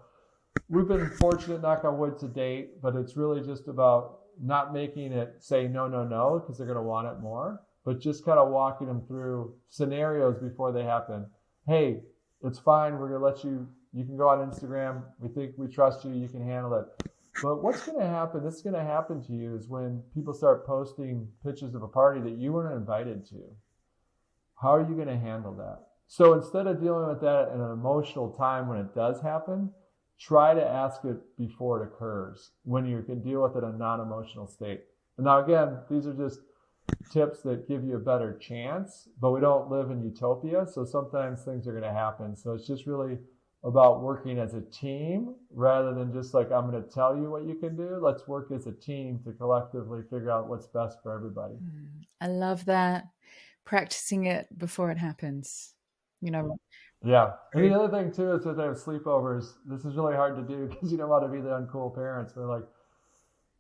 we've been fortunate, knock on wood, to date, but it's really just about not making it say no, because they're going to want it more, but just kind of walking them through scenarios before they happen. Hey, it's fine. We're going to let you can go on Instagram. We trust you. You can handle it. But what's going to happen, this is going to happen to you, is when people start posting pictures of a party that you weren't invited to. How are you going to handle that? So instead of dealing with that in an emotional time when it does happen, try to ask it before it occurs, when you can deal with it in a non-emotional state. And now, again, these are just tips that give you a better chance, but we don't live in utopia, so sometimes things are going to happen. So it's just really about working as a team rather than just like, I'm going to tell you what you can do. Let's work as a team to collectively figure out what's best for everybody. I love that. Practicing it before it happens, Yeah. And the other thing too is that they have sleepovers. This is really hard to do because you don't want to be the uncool parents. They're like,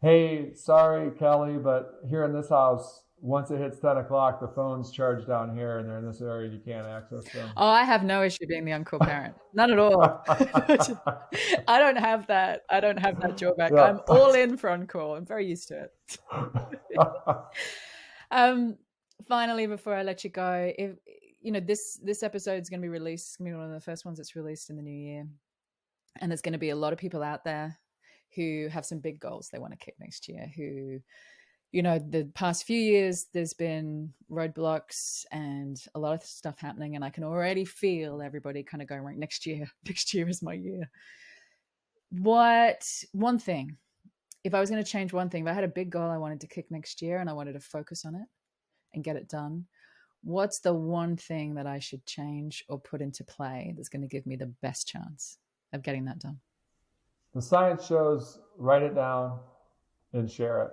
hey, sorry, Kelly, but here in this house, once it hits 10 o'clock, the phone's charged down here and they're in this area, you can't access them. Oh, I have no issue being the uncool parent. None at all. I don't have that. I don't have that drawback. Yeah. I'm all in for uncool. I'm very used to it. Finally, before I let you go, if this episode is going to be released. It's going to be one of the first ones that's released in the new year. And there's going to be a lot of people out there who have some big goals they want to kick next year, who, the past few years, there's been roadblocks and a lot of stuff happening. And I can already feel everybody kind of going, right, next year is my year. One thing, if I was going to change one thing, if I had a big goal I wanted to kick next year and I wanted to focus on it and get it done, what's the one thing that I should change or put into play that's going to give me the best chance of getting that done? The science shows, write it down and share it.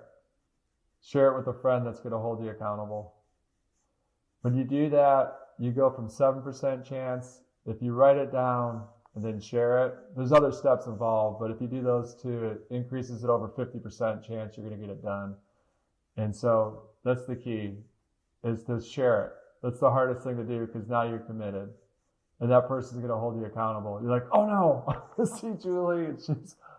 Share it with a friend that's going to hold you accountable. When you do that, you go from 7% chance. If you write it down and then share it, there's other steps involved, but if you do those two, it increases it over 50% chance you're going to get it done. And so that's the key, is to share it. That's the hardest thing to do because now you're committed. And that person's going to hold you accountable. You're like, oh no, see Julie,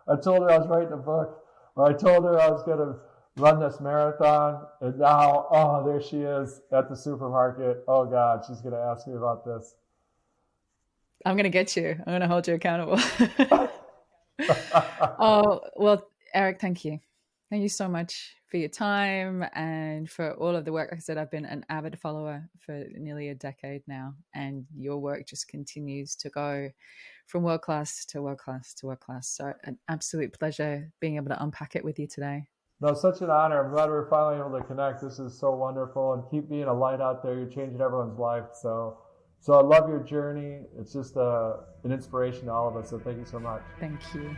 I told her I was writing a book, or I told her I was going to run this marathon, and now, oh, there she is at the supermarket. Oh God, she's going to ask me about this. I'm going to get you. I'm going to hold you accountable. Oh, well, Erik, thank you. Thank you so much for your time and for all of the work. Like I said, I've been an avid follower for nearly a decade now, and your work just continues to go from world class to world class to world class. So an absolute pleasure being able to unpack it with you today. No, such an honor. I'm glad we're finally able to connect. This is so wonderful, and keep being a light out there. You're changing everyone's life. So I love your journey. It's just an inspiration to all of us. So thank you so much. Thank you.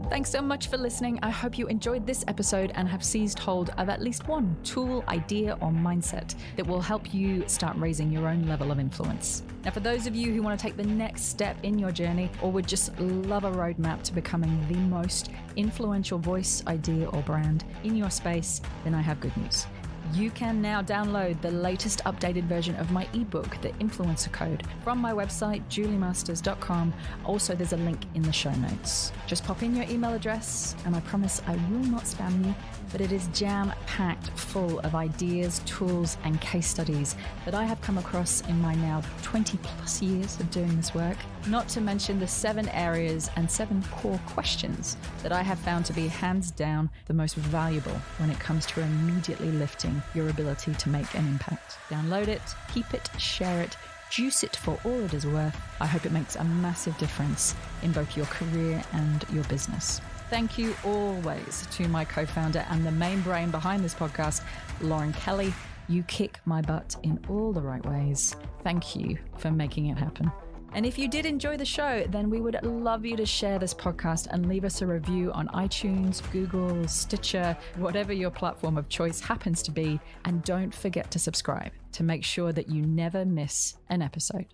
Thanks so much for listening. I hope you enjoyed this episode and have seized hold of at least one tool, idea, or mindset that will help you start raising your own level of influence. Now, for those of you who want to take the next step in your journey or would just love a roadmap to becoming the most influential voice, idea, or brand in your space, then I have good news. You can now download the latest updated version of my ebook, The Influencer Code, from my website, juliemasters.com. Also, there's a link in the show notes. Just pop in your email address, and I promise I will not spam you, but it is jam-packed full of ideas, tools, and case studies that I have come across in my now 20 plus years of doing this work. Not to mention the 7 areas and 7 core questions that I have found to be hands down the most valuable when it comes to immediately lifting your ability to make an impact. Download it, keep it, share it, juice it for all it is worth. I hope it makes a massive difference in both your career and your business. Thank you always to my co-founder and the main brain behind this podcast, Lauren Kelly. You kick my butt in all the right ways. Thank you for making it happen. And if you did enjoy the show, then we would love you to share this podcast and leave us a review on iTunes, Google, Stitcher, whatever your platform of choice happens to be. And don't forget to subscribe to make sure that you never miss an episode.